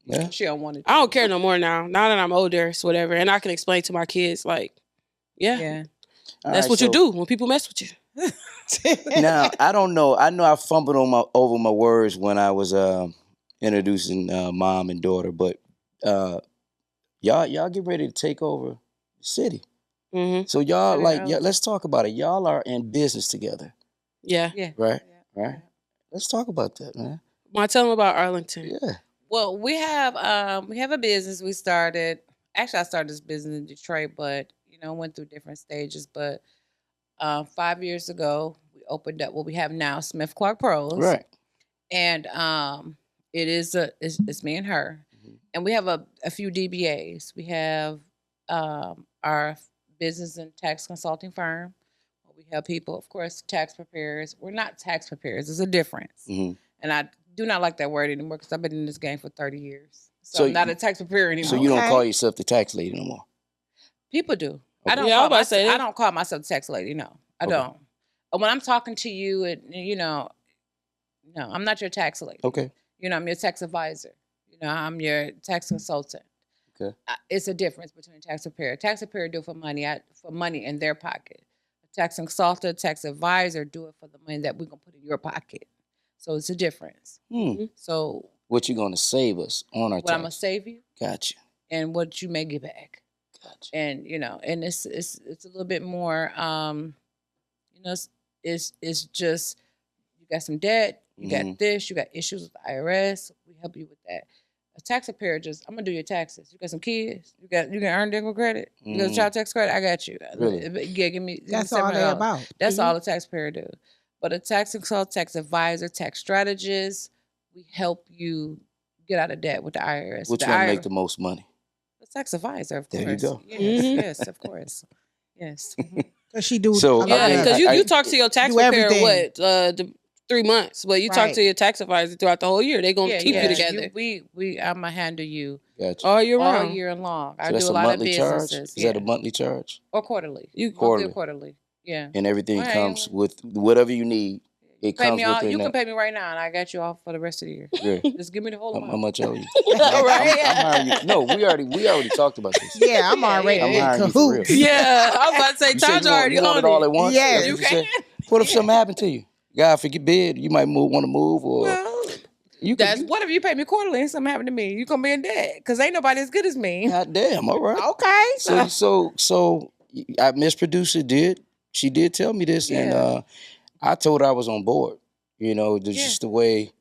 Yeah.
She don't want it.
I don't care no more now. Now that I'm older, it's whatever. And I can explain to my kids, like,
Yeah.
All
that's
right,
what you
so
do when people mess with you.
Now I don't know. I know I fumbled over my words when I was introducing mom and daughter, but y'all get ready to take over the city.
Hmm.
So y'all
Yeah.
let's talk about it. Y'all are in business together,
Yeah.
Yeah.
right?
Yeah.
Right. Let's talk about that, man.
Want to tell them about Arlington?
Yeah.
Well, we have a business we started. Actually, I started this business in Detroit, but went through different stages. But 5 years ago, we opened up what we have now, Smith Clark Pros.
Right.
And it's me and her, and we have a few DBAs. We have our business and tax consulting firm. We have people, of course, tax preparers. We're not tax preparers. There's a difference.
hmm
And I do not like that word anymore because I've been in this game for 30 years. So
So
I'm not a tax preparer anymore.
So you don't
Okay.
call yourself the tax lady no more.
People do.
Okay.
I don't.
Yeah, I was about to say that.
I don't call myself the tax lady. No, I
Okay.
don't. But when I'm talking to you, no, I'm not your tax lady.
Okay.
I'm your tax advisor. I'm your tax consultant.
Okay.
It's a difference between a tax preparer. A tax preparer do it for money in their pocket. A tax consultant, tax advisor do it for the money that we're gonna put in your pocket. So it's a difference. So
What you gonna save us on our
what I'm gonna
tax?
save you
Gotcha.
and what you may get back.
Gotcha.
And and it's a little bit more it's just you got some debt, you got this, you got issues with the IRS, we help you with that. A tax preparer I'm gonna do your taxes. You got some kids, you can earn income credit, you got a child tax credit, I got you.
Really?
Yeah, give me
That's all they
$700.
about.
That's all a tax preparer do. But a tax consultant, tax advisor, tax strategist, we help you get out of debt with the IRS.
Which
The
one make the most money?
The tax advisor, of course.
There you go.
Yes, yes, of course. Yes.
Cause she do.
So,
a lot
I
Yeah,
mean,
of
because
that.
you talk to your tax
do
preparer
everything.
the 3 months, but you talk
Right.
to your tax advisor throughout the whole year. They're gonna keep you together
I'm gonna handle you
Gotcha.
all year
all
round.
year long.
So
I
that's
do a
a
lot of
monthly charge?
businesses.
Is that a monthly charge?
or quarterly?
You
Monthly
Quarterly.
or quarterly. Yeah.
And everything
Well,
comes with whatever you need. It
Pay
comes
me all,
within
you
that.
can pay me right now, and I got you off for the rest of the year.
Yeah.
Just give me the whole
How
amount.
much owe you?
Right?
I'm hiring you. No, we already talked about this.
Yeah, I'm already
I'm
in
hiring you for real.
cahoots.
Yeah, I was about to say,
You said
Taj
you want,
already
you want
on
it all
it.
at once?
Yes.
That's
You
what said?
can.
What if something happened to you? God forbid, you might want to move, or
Well,
you could.
that's what if you pay me quarterly and something happened to me? You gonna be in debt because ain't nobody as good as me.
God damn. All right.
Okay.
So Miss Producer did. She did tell me this,
Yeah.
and I told her I was on board. There's
Yeah.
just the way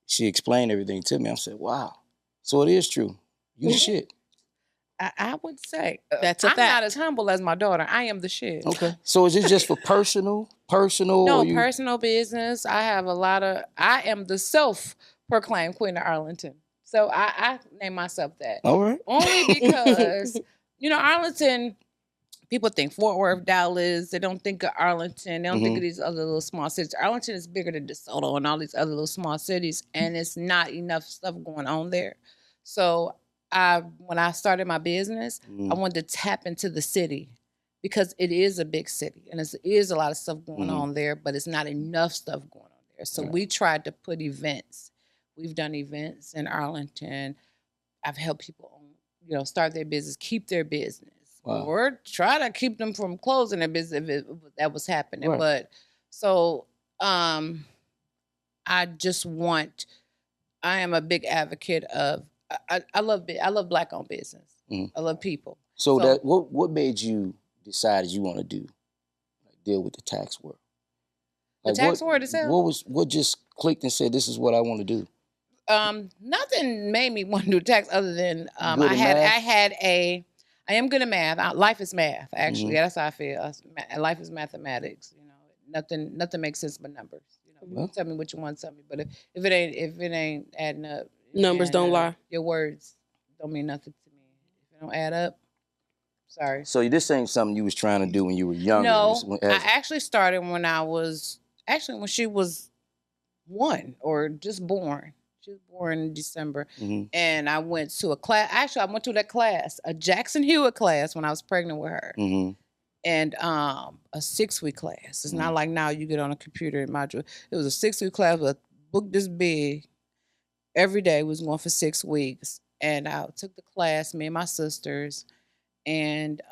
she explained everything to me. I said, "Wow." So it is true. You the shit.
I would say
That's a
I'm
fact.
not as humble as my daughter. I am the shit.
Okay. So is it just for personal?
No,
or you?
personal business. I am the self-proclaimed Queen of Arlington. So I name myself that.
All right.
Only because, Arlington, people think Fort Worth, Dallas. They don't think of Arlington. They don't think of these other little small cities. Arlington is bigger than DeSoto and all these other little small cities, and it's not enough stuff going on there. So when I started my business, I wanted to tap into the city because it is a big city and it is a lot of stuff going on there, but it's not enough stuff going on there. So we tried to put events. We've done events in Arlington. I've helped people, start their business, keep their business, or try to keep them from closing their business if that was happening.
Right.
But so I am a big advocate of. I love Black-owned business. I love people.
So that what made you decide you want to deal with the tax world?
The tax world itself?
What just clicked and said this is what I want to do?
Nothing made me want to do tax other than
Good at math?
I am good at math. Life is math, actually. That's how I feel. Life is mathematics. Nothing makes sense but numbers.
Well.
Tell me what you want to tell me, but if it ain't adding up,
Numbers don't lie.
Your words don't mean nothing to me. If it don't add up, sorry.
So this ain't something you was trying to do when you were younger?
No, I actually started when she was 1 or just born. She was born in December. And I went to a class. Actually, I went to that class, a Jackson Hewitt class when I was pregnant with her. And a 6-week class. It's not like now you get on a computer and module. It was a 6-week class with a book this big. Every day was going for 6 weeks. And I took the class, me and my sisters. And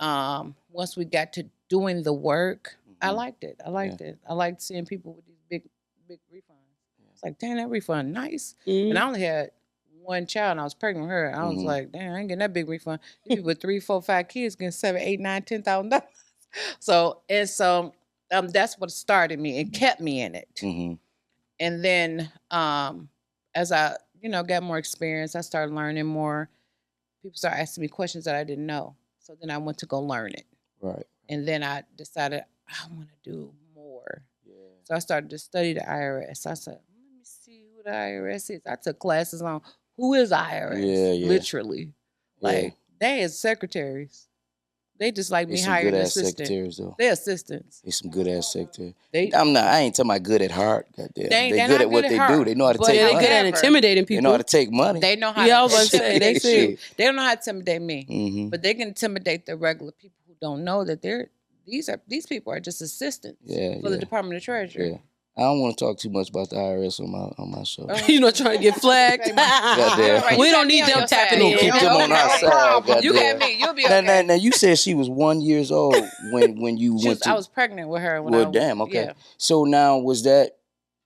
once we got to doing the work, I liked it. I liked seeing people with these big refunds. It's like, damn, that refund nice. And I only had 1 child and I was pregnant with her. I was like, damn, I ain't getting that big refund. These people with 3, 4, 5 kids getting $7, $8, $9, $10,000. So that's what started me and kept me in it. And then as I got more experience, I started learning more. People started asking me questions that I didn't know. So then I went to go learn it.
Right.
And then I decided I want to do more. So I started to study the IRS. I said, let me see who the IRS is. I took classes on who is IRS, literally. Like, they as secretaries. They just like me hired an assistant.
Secretaries, though.
They're assistants.
They some good ass secretaries.
I
ain't talking about good at heart. Goddamn.
They're
good
not
at what
good
they
at
do.
heart,
They know how to
but
take
They're
money.
good at intimidating
They
people.
know how to take money.
They know how
Yeah, I
to
was about to say, they
intimidate
see.
They don't know how to intimidate me. But they can intimidate the regular people who don't know that these people are just assistants for the Department of Treasury.
I don't want to talk too much about the IRS on my show.
You know, trying to get flagged.
Goddamn.
Right,
We
you
don't
got me
need
on
them
your
tapping
side.
You
in.
gonna keep them on our side.
You
goddamn.
got me. You'll be
Now,
okay.
now you said she was 1 year old when you went to.
I was pregnant with her when
Well,
I
damn. Okay.
Yeah.
So now was that?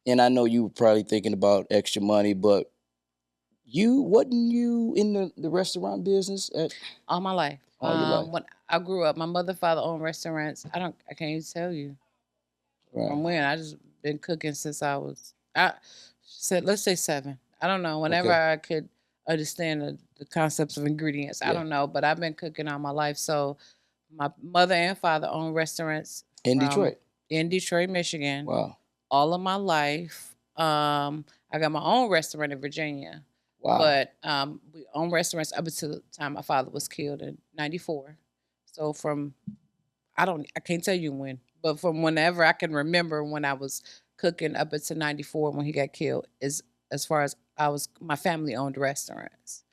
And I know you were probably thinking about extra money, but wasn't you in the restaurant business at
All my life.
All your life.
When I grew up, my mother, father owned restaurants. I can't even tell you from when. I just been cooking since let's say 7. I don't know. Whenever
Okay.
I could understand the concepts of ingredients, I
Yeah.
don't know. But I've been cooking all my life. So my mother and father owned restaurants
in Detroit?
in Detroit, Michigan.
Wow.
All of my life. I got my own restaurant in Virginia.
Wow.
But we owned restaurants up until the time my father was killed in '94. So I can't tell you when, but from whenever I can remember when I was cooking up until '94 when he got killed, is as far as my family owned restaurants.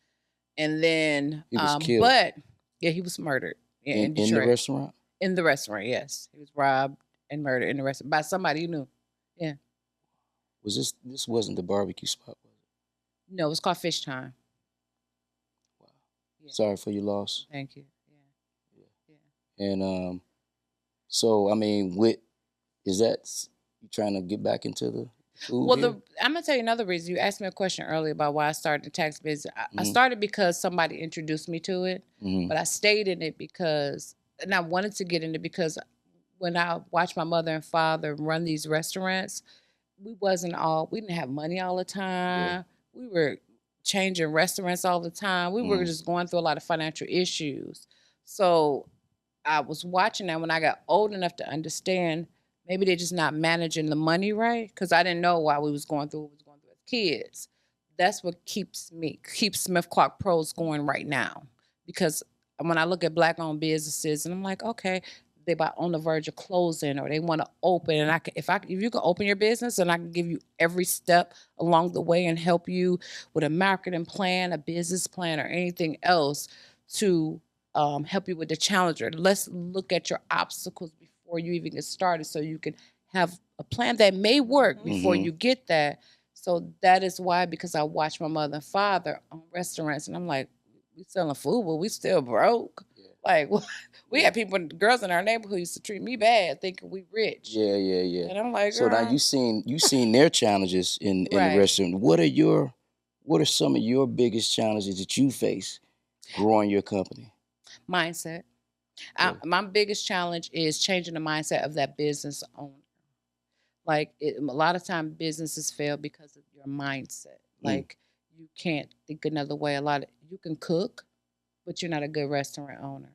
And then
He was killed.
but yeah, he was murdered in
in
Detroit.
the restaurant?
In the restaurant, yes. He was robbed and murdered in the restaurant by somebody you knew.
Was this wasn't the barbecue spot, was it?
No, it was called Fish Time.
Wow.
Yeah.
Sorry for your loss.
Thank you.
And so I mean, is that you trying to get back into the food?
Well,
here?
I'm gonna tell you another reason. You asked me a question earlier about why I started the tax business. I
Mhm.
started because somebody introduced me to it,
Mhm.
but I stayed in it and I wanted to get in it because when I watched my mother and father run these restaurants, we didn't have money all the time. We were changing restaurants all the time. We were just going through a lot of financial issues. So I was watching that when I got old enough to understand maybe they're just not managing the money right, because I didn't know why we was going through what we was going through as kids. That's what keeps Smith Clark Pros going right now. Because when I look at Black-owned businesses and I'm like, okay, they about on the verge of closing or they want to open, and if you can open your business and I can give you every step along the way and help you with a marketing plan, a business plan, or anything else to help you with the challenger. Let's look at your obstacles before you even get started so you can have a plan that may work before
Mhm.
you get that. So that is why, because I watched my mother and father own restaurants and I'm like, we selling food, but we still broke.
Yeah.
Like we had girls in our neighborhood who used to treat me bad thinking we rich.
Yeah.
And I'm like,
So now
girl,
you seen their challenges in
Right.
the restaurant. What are some of your biggest challenges that you face growing your company?
mindset.
Yeah.
My biggest challenge is changing the mindset of that business owner. Like a lot of time businesses fail because of your mindset. Like you can't think another way. You can cook, but you're not a good restaurant owner.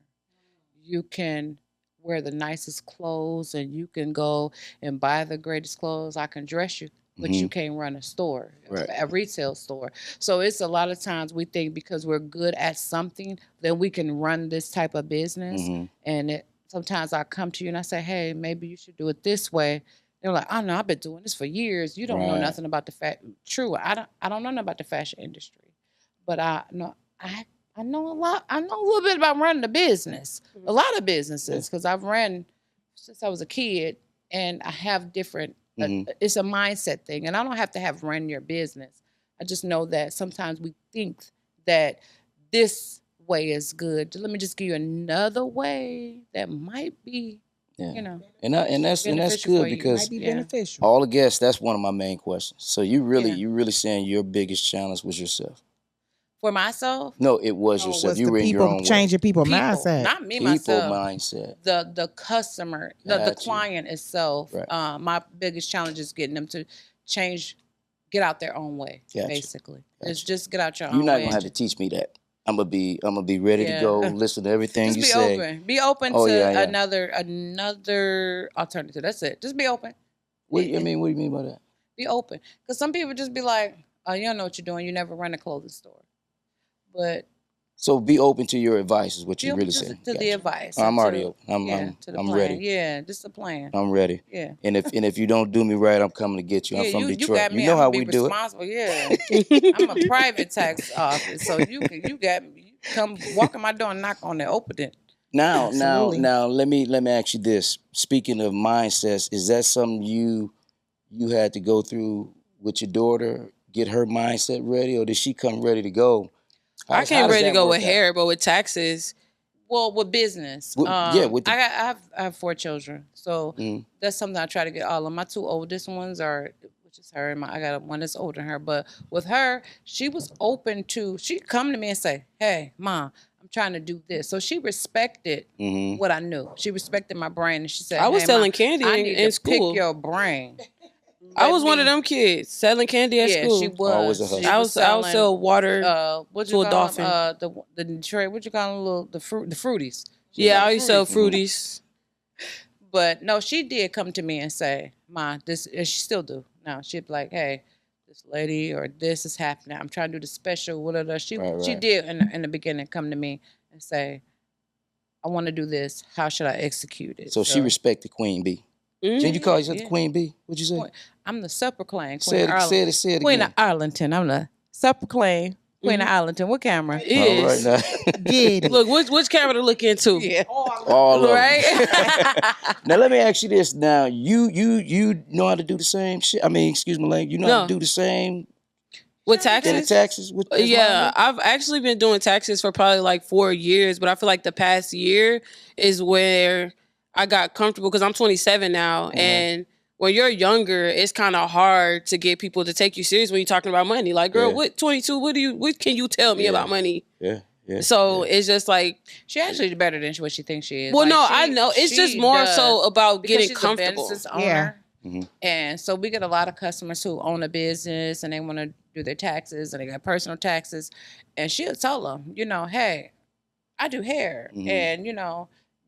You can wear the nicest clothes and you can go and buy the greatest clothes. I can dress you, but you can't run a store,
Right.
a retail store. So it's a lot of times we think because we're good at something, then we can run this type of business.
Mhm.
And sometimes I come to you and I say, hey, maybe you should do it this way. They're like, oh no, I've been doing this for years. You don't know
Right.
nothing about True, I don't know nothing about the fashion industry, but I know a lot. I know a little bit about running a business, a lot of businesses, because I've ran since I was a kid, and I have different. It's a mindset thing, and I don't have to have run your business. I just know that sometimes we think that this way is good. Let me just give you another way that might be,
Yeah. And that's
beneficial
good
for you.
because
Might be
Yeah.
beneficial.
all the guests, that's one of my main questions. So you
Yeah.
really saying your biggest challenge was yourself?
For myself,
No, it was
No,
yourself.
was
You
the
were in your
people
own
changing people
people,
mindset.
not me
way. People
myself.
mindset.
The customer, the
Gotcha.
client itself.
Right.
My biggest challenge is getting them to get out their own way.
Gotcha.
Basically,
Gotcha.
it's just get out your
You're
own
not
way.
gonna have to teach me that. I'm gonna be ready to
Yeah.
go. Listen to everything
Just
you
be
say.
open. Be open
Oh,
to
yeah.
another alternative. That's it. Just be open.
What do you mean by that?
Be open. Because some people just be like, oh, you don't know what you're doing. You never run a clothing store. But
So be open to your advice is what
be
you
open
really
to,
saying.
to the
Gotcha.
advice.
I'm
and to
already
the-
open.
to the
I'm
plan.
ready.
Yeah, just the plan.
I'm ready.
Yeah.
And if you don't do me right, I'm coming to get you. I'm
Yeah,
from
you
Detroit.
got me.
You know
I'm
how
gonna
we
be
do it.
responsible. Yeah, I'm a private tax office, so you got me. You come walk in my door and knock on it, open it.
Now,
Absolutely.
let me ask you this. Speaking of mindsets, is that something you you had to go through with your daughter, get her mindset ready, or did she come ready to go?
I
How
came
does
ready to
that
go
work
with
out?
hair, but with taxes,
Well, with business,
With- yeah, with the-
I have 4 children, so
Mhm.
that's something I try to get all of. My 2 oldest ones are, which is her, and I got one that's older than her. But with her, she was open to. She'd come to me and say, "Hey, mom, I'm trying to do this." So she respected
Mhm.
what I knew. She respected my brain, and she said,
I was
"Hey,
selling
Mom,
candy
I
in,
need
in
to
school.
pick your brain."
I
Let
was one of
me-
them kids selling candy at
Yeah,
school.
she
Always a
was. She
hustler.
I
was
would
selling.
sell water.
What
to
you
a
call
dolphin.
them? The Detroit. What you call them? Little the fruities. She
Yeah,
sold
I used to sell
fruities.
fruities.
But no, she did come to me and say, "Ma, this," and she still do. Now she'd be like, "Hey, this lady or this is happening. I'm trying to do the special, whatever." She
Right.
did in the beginning come to me and say, "I want to do this. How should I execute it?"
So she respected Queen B. Didn't you call yourself the
yeah.
Queen B? What'd you say?
Queen- I'm the supper claim
Say
Queen
it. Say it. Say it
Queen
again.
of Arlington. I'm the supper claim Queen of Arlington. What camera?
It
All right
is.
now.
Get it.
Look, which camera to look into?
Yeah.
All of
Right?
them. Now let me ask you this. Now you know how to do the same shit. I mean, excuse me, like you know how
No.
to do the same
With
get the
taxes?
taxes with as
Yeah,
mama?
I've actually been doing taxes for probably like 4 years, but I feel like the past year is where I got comfortable because I'm 27 now. And when you're younger, it's kind of hard to get people to take you serious when you're talking about money. Like, girl,
Yeah.
what 22? What can you tell me
Yeah.
about money?
Yeah. Yeah.
So
yeah.
it's just like,
She actually better than what she thinks she is.
well,
Like,
no,
she-
I know. It's just
she
more
does,
so about
because
getting
she's
comfortable.
a business
Yeah.
owner. And so we get a lot of customers who own a business and they want to do their taxes and they got personal taxes. And she'll tell them, hey, I do hair. And,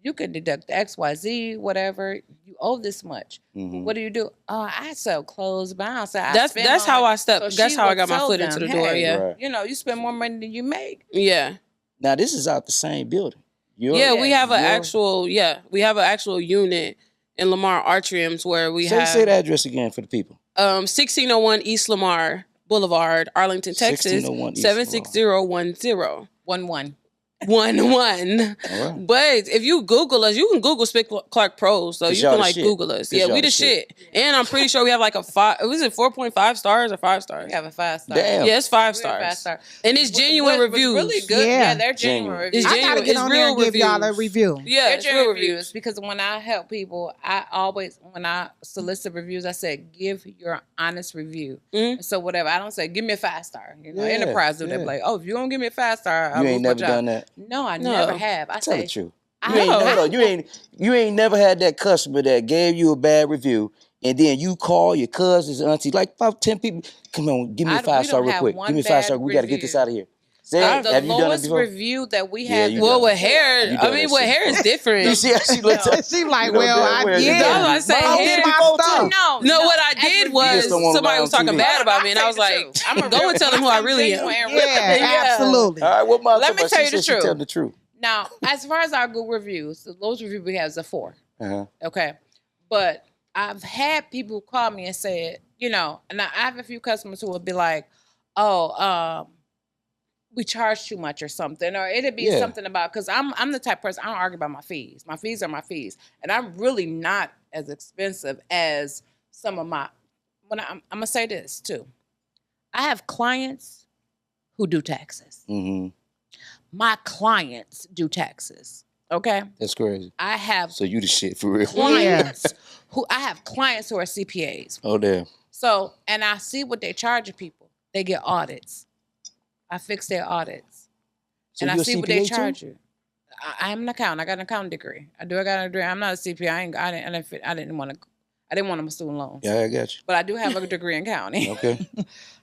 you can deduct the XYZ, whatever. You owe this much. What do you do? Oh, I sell clothes, but I don't sell.
That's how I stepped.
So
That's
she
how I
would
got my
tell
foot into
them,
the door.
hey,
Yeah.
Right.
you spend more money than you make.
Yeah.
Now this is out the same building.
Yeah, we have an
your-
actual unit in Lamar Atriums where we have
say the address again for the people.
1601 East Lamar Boulevard, Arlington, Texas,
1601 East
76010.
1-1.
11.
All right.
But if you Google us, you can Google Spick Clark Pros, so
'Cause
you
y'all
can
the
like
shit.
Google us.
'Cause
Yeah,
y'all
we
the
the
shit.
shit. And I'm pretty sure we have like a 5. Was it 4.5 stars or 5 stars?
We have a 5-star.
Damn.
Yeah, it's 5
We have a
stars.
5-star.
And it's genuine
What was
reviews.
really good.
Yeah.
Yeah, they're genuine
Genuine.
reviews.
It's
I gotta
genuine.
get
It's
on there and
real
give y'all a
reviews.
review.
Yeah,
They're
it's
genuine
real
reviews because when I help people, I always, when I solicit reviews, I say, give your honest review. So whatever. I don't say, give me a 5-star.
Yeah,
Enterprise do that.
yeah.
Like, oh, if you don't give me a 5-star,
You ain't never done that.
No, I
No.
never have. I
Tell
say,
the truth.
I
You ain't,
know.
hold on, you ain't never had that customer that gave you a bad review, and then you call your cousins, aunties, like about 10 people. Come on, give me a
we
5-star
don't
real
have
quick.
one
Give me a 5-star.
bad
We got to get this
review.
out of here. Say it.
The
Have you done it
lowest
before?
review that we
Yeah,
had.
you
Well,
done
with
it.
hair,
You
I
done
mean,
that
with
shit.
hair is different.
You see how she looked up?
She like,
You know
well,
damn
I
well you
did.
done it.
I was about to say,
Mom,
hair-
get
my
before
stuff.
too.
No, what I
as
did
reviews.
just
was
don't wanna
somebody
lie
was
on
talking
TV.
bad about me, and I
tell
was
you the
like,
truth. I'm a
go
real-
and tell them who I
I'm
really
genuine
am.
and real.
Yeah, absolutely.
All right, what mom
Let
talking
me
about?
tell
She
you the
said she
truth.
telling the truth.
Now, as far as our Google reviews, the lowest review we have is a 4.
Uh-huh.
Okay. But I've had people call me and say, and I have a few customers who will be like, oh, we charge too much or something. Or it'd be
Yeah.
something about, because I'm the type of person, I don't argue about my fees. My fees are my fees. And I'm really not as expensive as some of my, I'm going to say this too. I have clients who do taxes.
Mm-hmm.
My clients do taxes. Okay.
That's crazy.
I have
So you the shit for real.
clients who are CPAs.
Oh damn.
So, and I see what they're charging people. They get audits. I fix their audits.
So
And I
you a
see what they
CPA too?
charge you. I'm an accountant. I got an accounting degree. I got a degree. I'm not a CPA. I didn't want them student loans.
Yeah, I got you.
But I do have a degree in accounting.
Okay.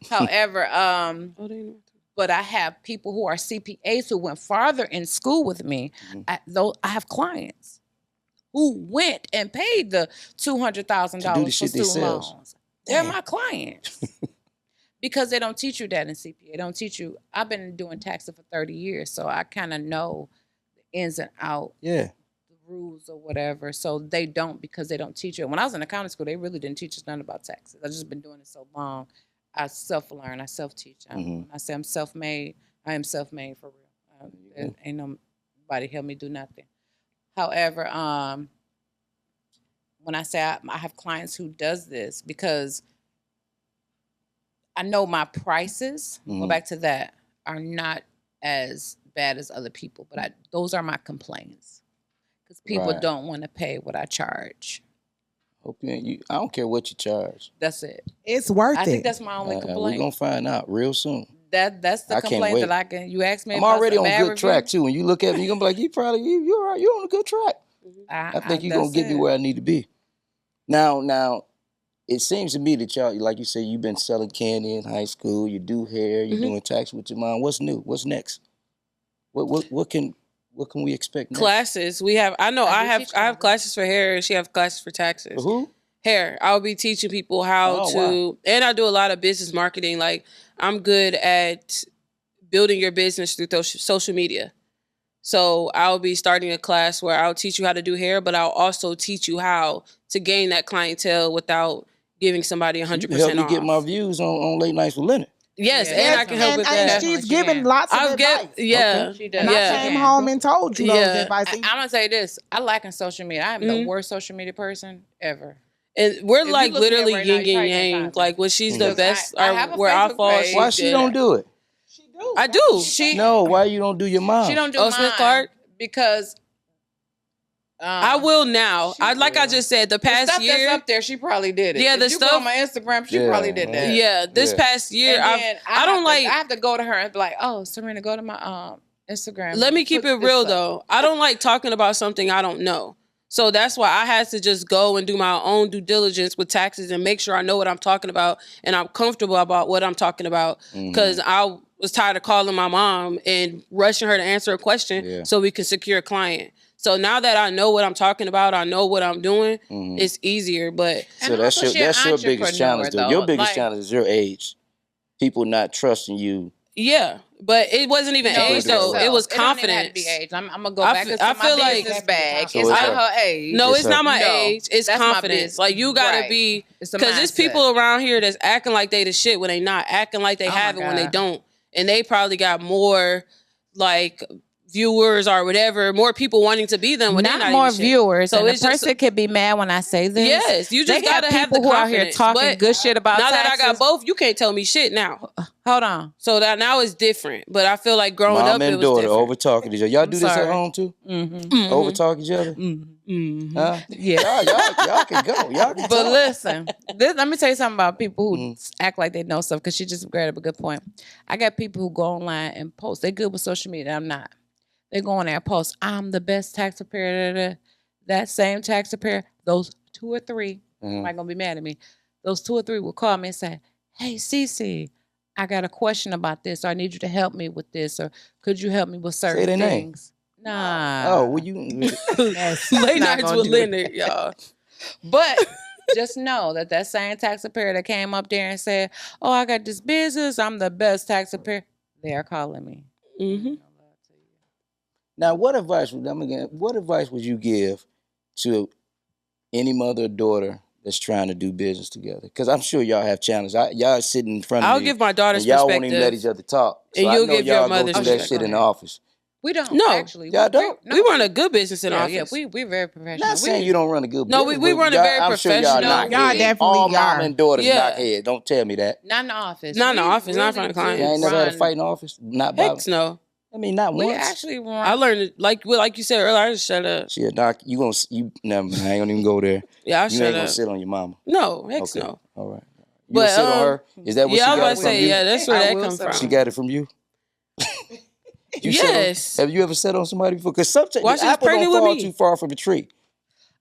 However,
Oh, they know.
but I have people who are CPAs who went farther in school with me.
Mhm.
I have clients who went and paid the $200,000
To do the
for
shit they
student
sells.
loans. They're
Damn.
my clients. Because they don't teach you that in CPA. They don't teach you. I've been doing taxes for 30 years, so I kind of know the ins and outs,
Yeah.
the rules or whatever. So they don't, because they don't teach you. When I was in accounting school, they really didn't teach us nothing about taxes. I've just been doing it so long. I self-learn. I self-teach.
Mhm.
I say I'm self-made. I am self-made for real. Ain't nobody help me do nothing. However, when I say I have clients who does this, because I know my prices, go back to that, are not as bad as other people, but those are my complaints, because people
Right.
don't want to pay what I charge.
Hope I don't care what you charge.
That's it.
It's worth
I
it.
think that's my only
We're
complaint.
gonna find out real soon.
That's the
I can't
complaint
wait.
that I can. You ask me.
I'm
about
already
some
on
bad
good track
reviews,
too. When you look at me, you're gonna be like, you're all right. You're on a good track. I think you're gonna
that's
get me
it.
where I need to be. Now, it seems to me that y'all, like you say, you've been selling candy in high school. You do hair. You're doing tax with your mom. What's new? What's next? What can we expect next?
Classes. We have. I know.
I
I
do
have.
teach
I have
classes.
classes for hair, and she have classes for
For
taxes.
who?
Hair. I'll be teaching people how
Oh,
to,
wow.
and I do a lot of business marketing. Like I'm good at building your business through social media. So I'll be starting a class where I'll teach you how to do hair, but I'll also teach you how to gain that clientele without giving somebody 100%
You help me
off.
get my views on Late Nights with Leonard.
Yes,
Yeah,
and I can help with
and
that.
she's
She
giving
can.
lots of
I'll
advice.
get, yeah,
Okay.
She does.
And
yeah.
I came home and told you those
Yeah.
advice.
I'm gonna say this. I like in social media. I am the
Mhm.
worst social media person ever.
And we're
If you
like
look me up
literally
right now,
yin
you
and
probably can't
yang.
find me.
Like when she's the
Because
best,
I
or
have a
where I
Facebook
fall,
page.
she's
Why she
good
don't
at.
do it?
She do.
I do.
She
No, why you don't do your mom?
She don't do
Oh,
mine
Smith Clark?
because
I will now.
she
Like I
will.
just said, the
the
past
stuff
year.
that's up there. She probably did it.
Yeah,
If
the
you go
stuff-
on my Instagram, she
Yeah,
probably did that.
Yeah, this
Yeah.
past year,
And then
I don't like.
I have to go to her and be like, "Oh, Serena, go to my Instagram."
Let me
and
keep
put
it
this
real
up."
though. I don't like talking about something I don't know. So that's why I had to just go and do my own due diligence with taxes and make sure I know what I'm talking about and I'm comfortable about what I'm talking about. Because I was tired of calling my mom and rushing her to answer a question
Yeah.
so we could secure a client. So now that I know what I'm talking about, I know what I'm doing, it's easier. But
So
And
that's
also
your
she an
biggest challenge,
entrepreneur,
though. Your
though.
biggest
Like-
challenge is your age. People not trusting you.
yeah, but it wasn't even
No,
age
it's
though.
herself.
It was
It don't even have to
confidence.
be age. I'm gonna go
I
back
fe-
into
I
my
feel like-
business bag.
So
It's
it's
not
her.
her age.
No,
It's
it's not
her.
my
No,
age. It's
that's my
confidence.
business.
Like you gotta
Right.
be,
It's the
because there's
mindset.
people around here that's acting like they the shit when they not, acting like they
Oh my
have it when they
God.
don't, and they probably got more like viewers or whatever, more people wanting to be them when they're
Not
not
more
even shit.
viewers.
So
So
it's
a
just-
person could be mad when I say this.
Yes, you just
They got
gotta have the
people who out here
confidence.
talking
But
good shit about
now that I
taxes.
got both, you can't tell me shit now.
Hold on.
So that now it's different. But I feel like growing
Mom
up, it
and
was
daughter
different.
over talking each other. Y'all do this at
sorry.
home too?
Mm-hmm.
Over talk each other?
Mm-hmm.
Huh?
Yeah.
Y'all can go. Y'all can
But
talk.
listen, let me tell you something about people who act like they know stuff, because she just brought up a good point. I got people who go online and post. They're good with social media. I'm not. They go on there and post, I'm the best tax preparer. Da, da, da. That same tax preparer, those 2 or 3, not gonna be mad at me. Those 2 or 3 will call me and say, hey, Cece, I got a question about this. Or I need you to help me with this. Or could you help me with certain
their name.
things? Nah.
Oh, well, you.
That's
Late
not
nights
gonna
with
do it.
Leonard, y'all.
But just know that same tax preparer that came up there and said, oh, I got this business, I'm the best tax preparer, they're calling me.
Mm-hmm.
Now, what advice would you give to any mother or daughter that's trying to do business together? Because I'm sure y'all have challenges. Y'all sitting in front of
I'll
me,
give my daughter's
and y'all won't even let
perspective.
each other talk. So
And
I
you'll
know
give your
y'all go
mother's
through that
perspective.
shit in the office.
We don't
No,
actually.
y'all don't?
We run a good business in
yeah,
office.
yeah, we're very professional.
Not saying you don't run a good
No,
business.
we
but
run a
y'all-
very
I'm sure y'all
professional-
knock
Y'all
head.
definitely
All mom
are.
and daughters
Yeah.
knock head. Don't tell me that.
Not in the office.
Not in the
We
office, not in front of
really
clients.
You
do
ain't never had a
run-
fight in the office? Not by.
Heck no.
I mean, not
We
once.
actually run.
I learned it, like you said earlier, I just shut up.
She a doc. You never mind. I ain't gonna even go there.
Yeah, I
You
shut
ain't gonna
up.
sit on your mama.
No, heck
Okay.
no.
All right. You
But,
gonna sit on her? Is that what
Yeah, I
she
was
got
about
it
to
from
say,
you?
yeah, that's where
I
that
will
comes
say
from.
She got it from you? You sit on-
Yes.
have you ever sat on somebody before? Because sometimes
Why
the
she was
apple don't
pregnant with
fall
me?
too far from the tree.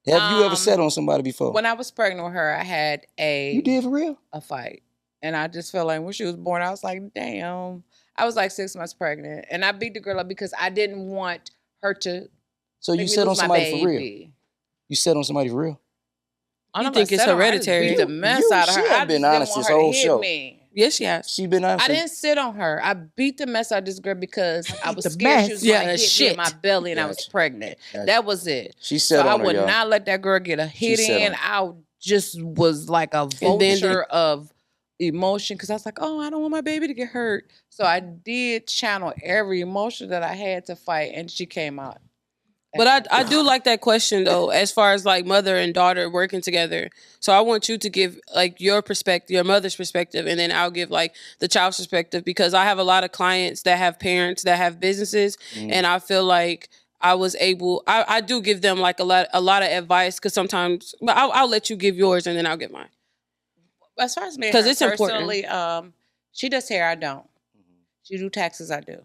Have you ever
Um,
sat on somebody before?
When I was pregnant with her, I had
You did for real?
a fight. And I just felt like when she was born, I was like, damn. I was like 6 months pregnant. And I beat the girl up because I didn't want her to
So
make
you
me
sat on
lose my
somebody for real?
baby.
You sat on somebody for real?
I don't
You
know
think
if I
it's
said on her, I just
hereditary?
beat the mess
You-
out of her.
she
I
have been
just
honest
didn't
this
want her
whole
to hit
show.
me.
Yes, she has.
She been honest.
I didn't sit on her. I beat the mess out of this girl because I was
the
scared she
mess.
was going
Yeah,
to hit me
shit.
in my belly and I was
Gotcha.
pregnant.
Gotcha.
That was it.
She
So
sat
I
on her,
would
y'all.
not let that girl get a hit
sat
in.
on
I just was like a
And then
vulture of emotion because I was like, oh, I don't want my baby to get hurt. So I did channel every emotion that I had to fight, and she came out.
But I do like that question though, as far as like mother and daughter working together. So I want you to give like your perspective, your mother's perspective, and then I'll give like the child's perspective, because I have a lot of clients that have parents that have businesses, and I feel like I was able. I do give them like a lot of advice, because sometimes, but I'll let you give yours and then I'll give mine.
As far as me,
'Cause
her
it's important.
personally, she does hair, I don't. She do taxes, I do.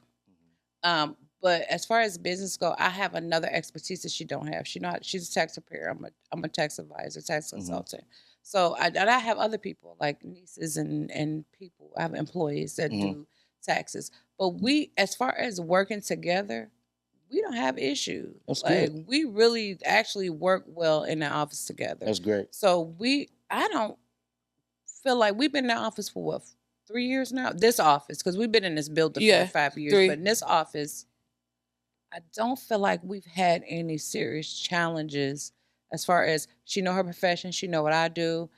But as far as business go, I have another expertise that she don't have. She's a tax preparer. I'm a tax advisor, tax consultant. So I have other people like nieces and people. I have employees that do taxes. But as far as working together, we don't have issues.
That's
like
good.
we really actually work well in the office together.
That's great.
So I don't feel like we've been in the office for what, 3 years now? This office, because we've been in this building for 5 years.
3.
But in this office, I don't feel like we've had any serious challenges as far as she know her profession. She know what I do.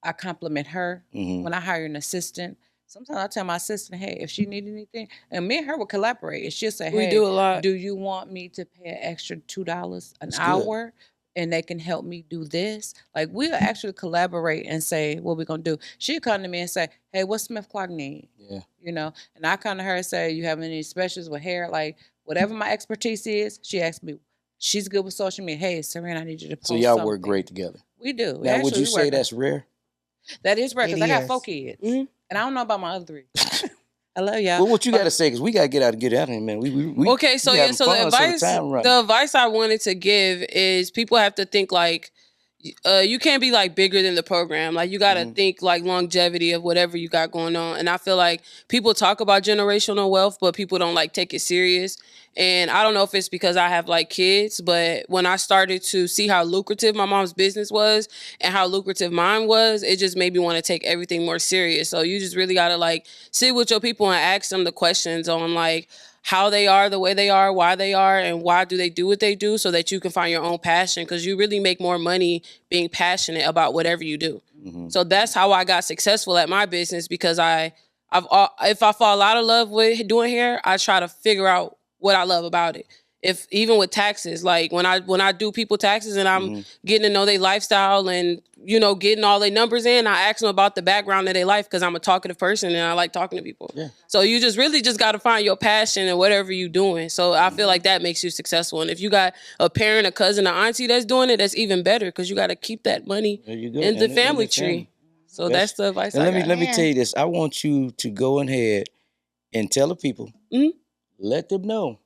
I compliment her when I hire an assistant. Sometimes I tell my assistant, hey, if she need anything, and me and her will collaborate. And she'll say, hey,
We do a lot.
do you want me to pay an extra $2 an
That's
hour? And they can help me do this. Like, we'll actually collaborate and say what we're going to do. She'll come to me and say, hey, what Smith Clark need?
Yeah.
You know, and I come to her and say, you have any specials with hair? Like, whatever my expertise is, she asks me. She's good with social media. Hey, Serena, I need you to post
So y'all
something.
work great together.
We do.
Now, would
Actually,
you
we
say
work-
that's rare?
That is rare, because
It
I got
is.
4 kids.
Mhm.
And I don't know about my other 3. I love y'all.
Well, what you got to say? Because we got to get out of here, man. We
Okay, so
we
yeah,
having
so the
fun,
advice,
time running.
the advice I wanted to give is people have to think like, you can't be like bigger than the program. Like, you got to think like longevity of whatever you got going on. And I feel like people talk about generational wealth, but people don't like take it serious. And I don't know if it's because I have like kids, but when I started to see how lucrative my mom's business was and how lucrative mine was, it just made me want to take everything more serious. So you just really got to like sit with your people and ask them the questions on like how they are the way they are, why they are, and why do they do what they do, so that you can find your own passion, because you really make more money being passionate about whatever you do. So that's how I got successful at my business, because if I fall out of love with doing hair, I try to figure out what I love about it. If even with taxes, like when I do people taxes and I'm getting to know their lifestyle and, you know, getting all their numbers in, I ask them about the background of their life, because I'm a talkative person and I like talking to people.
Yeah.
So you just really just got to find your passion in whatever you're doing. So I feel like that makes you successful. And if you got a parent, a cousin, an auntie that's doing it, that's even better, because you got to keep that money
There you go.
in the
And
family
the
tree. So
Yes.
that's the advice
And
I
let me
got.
let me tell you this. I want you to go ahead and tell the people, let them know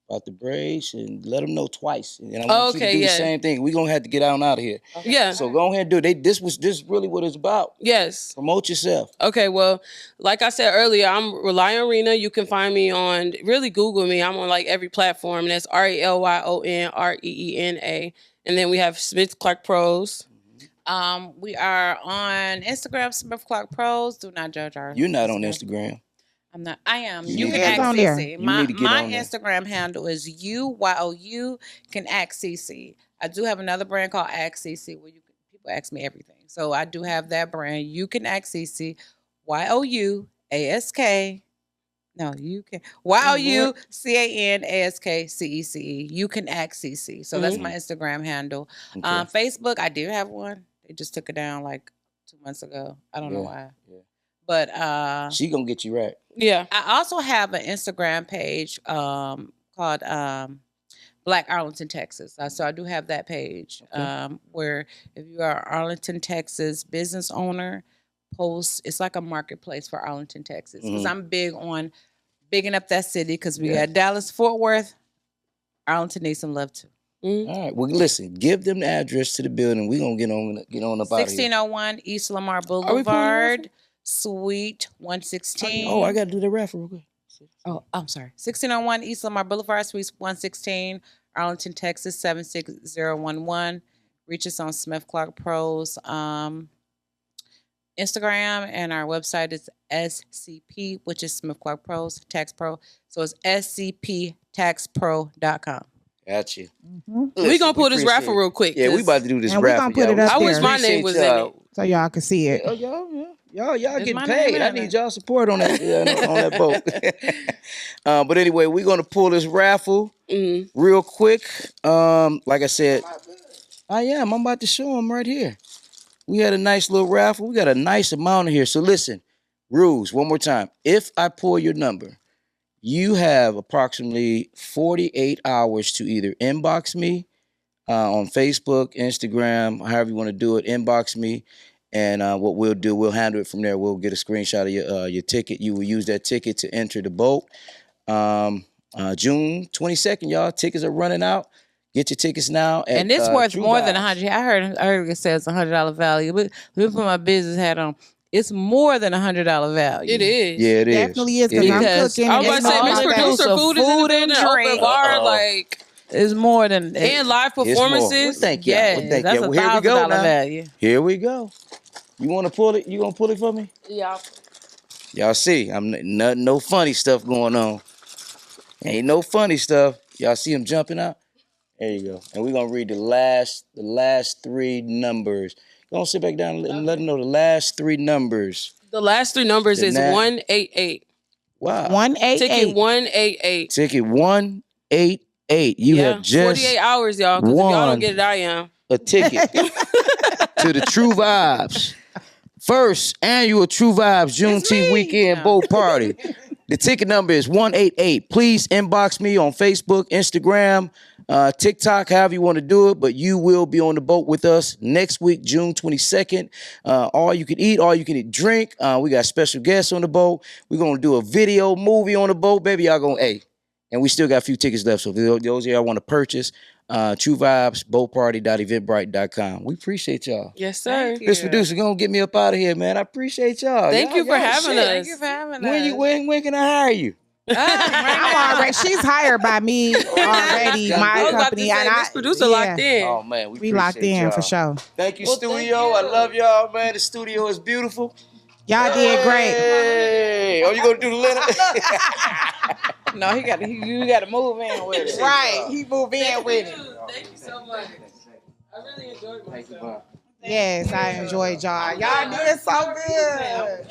about the braids, and let them know twice. And I want you to
Okay,
do the
yeah.
same thing. We're gonna have to get out of here.
Yeah.
So go ahead and do it. This is really what it's about.
Yes.
Promote yourself.
Okay, well, like I said earlier, I'm Relion Rena. You can find me on, really Google me. I'm on like every platform. That's RelyonReena. And then we have Smith Clark Pros.
We are on Instagram, Smith Clark Pros. Do not judge our.
You're not on Instagram.
I'm not. I am.
You
You
need
can
to
ask
get
on there.
CC.
You
My
need to get
my
on there.
Instagram handle is UYOU. Can ask CC. I do have another brand called Ask CC, where people ask me everything. So I do have that brand. You can ask CC. YOUASK. No, you can. YOUCANASKCECE. You can ask CC. So that's my Instagram handle.
Okay.
Facebook, I do have one. They just took it down like 2 months ago. I don't know
Yeah,
why.
yeah.
But
She gonna get you right.
Yeah.
I also have an Instagram page called Black Arlington, Texas. So I do have that page where if you are an Arlington, Texas business owner, post. It's like a marketplace for Arlington, Texas. Because I'm big on bigging up that city, because we got Dallas, Fort Worth. Arlington needs some love too.
All right. Well, listen. Give them the address to the building. We gonna get on up out of here.
1601 East Lamar
we pulling the
Boulevard, Suite 116.
Oh, I gotta do the raffle real quick.
Oh, I'm sorry. 1601 East Lamar Boulevard, Suite 116, Arlington, Texas 76011. Reach us on Smith Clark Pros Instagram, and our website is SCP, which is Smith Clark Pros Tax Pro. So it's scptaxpro.com.
Got you.
We gonna pull this raffle real quick.
Yeah, we
'cause
about to do this
And we
raffle.
gonna put it
y'all.
up
I wish
there.
my name was in
Appreciate y'all.
it.
so y'all can see it.
Oh, y'all
It's
getting
my
paid.
name
I
on
need
it.
y'all support on that on that boat. But anyway, we're gonna pull this raffle real quick. Like I said, I am. I'm about to show them right here. We had a nice little raffle. We got a nice amount in here. So listen, rules one more time. If I pull your number, you have approximately 48 hours to either inbox me on Facebook, Instagram, however you want to do it. Inbox me, and what we'll do, we'll handle it from there. We'll get a screenshot of your ticket. You will use that ticket to enter the boat. June 22nd, y'all. Tickets are running out. Get your tickets now.
And it's worth
True
more than
Vibes.
$100. I heard it says $100 value. But let me put my business hat on. It's more than $100 value.
It is.
Yeah, it is.
Definitely is,
It
because I'm
Because
cooking.
I was
and
about to say,
all
Miss
like that.
Producer, food is in
Food
the
and
building, open
drink.
bar, like,
It's more than
and live
It's more. Well,
performances.
thank y'all.
Yes,
Well, thank
that's
y'all.
a
Well, here we go
$1,000
now.
value.
Here we go. You want to pull it? You gonna pull it for me?
Yeah.
Y'all see, no funny stuff going on. Ain't no funny stuff. Y'all see him jumping out? There you go. And we're gonna read the last three numbers. Go on, sit back down and let them know the last three numbers.
The last three numbers
The
is
nat-
188.
Wow.
188.
Ticket 188.
Ticket 188. You have just
48 hours, y'all. Because if y'all
won
don't get it, I am.
a ticket to the True Vibes first annual True Vibes Juneteenth weekend boat party. The ticket number is 188. Please inbox me on Facebook, Instagram, TikTok, however you want to do it. But you will be on the boat with us next week, June 22nd. All you can eat, all you can drink. We got special guests on the boat. We're going to do a video movie on the boat, baby. Y'all going, hey. And we still got a few tickets left. So if those of y'all want to purchase, True Vibes, boatparty.eventbrite.com. We appreciate y'all.
Yes, sir.
Thank you.
This producer gonna get me up out of here, man. I appreciate y'all.
Thank you for
Y'all
having
shit.
us.
Thank you for having
When can I hire you?
I'm already. She's hired by me already.
I
My
I was about to
company.
say,
and
Miss Producer locked in.
Oh man,
We locked
appreciate
in
y'all.
for sure.
Thank you,
Well, thank
studio.
you.
I love y'all, man. The studio is beautiful.
Y'all did great.
Hey, oh, you gonna do the Leonard?
No, you got to move in with it.
Right. He moved in with it.
Thank you so much. I really enjoyed myself.
Yes, I enjoyed y'all. Y'all did so good.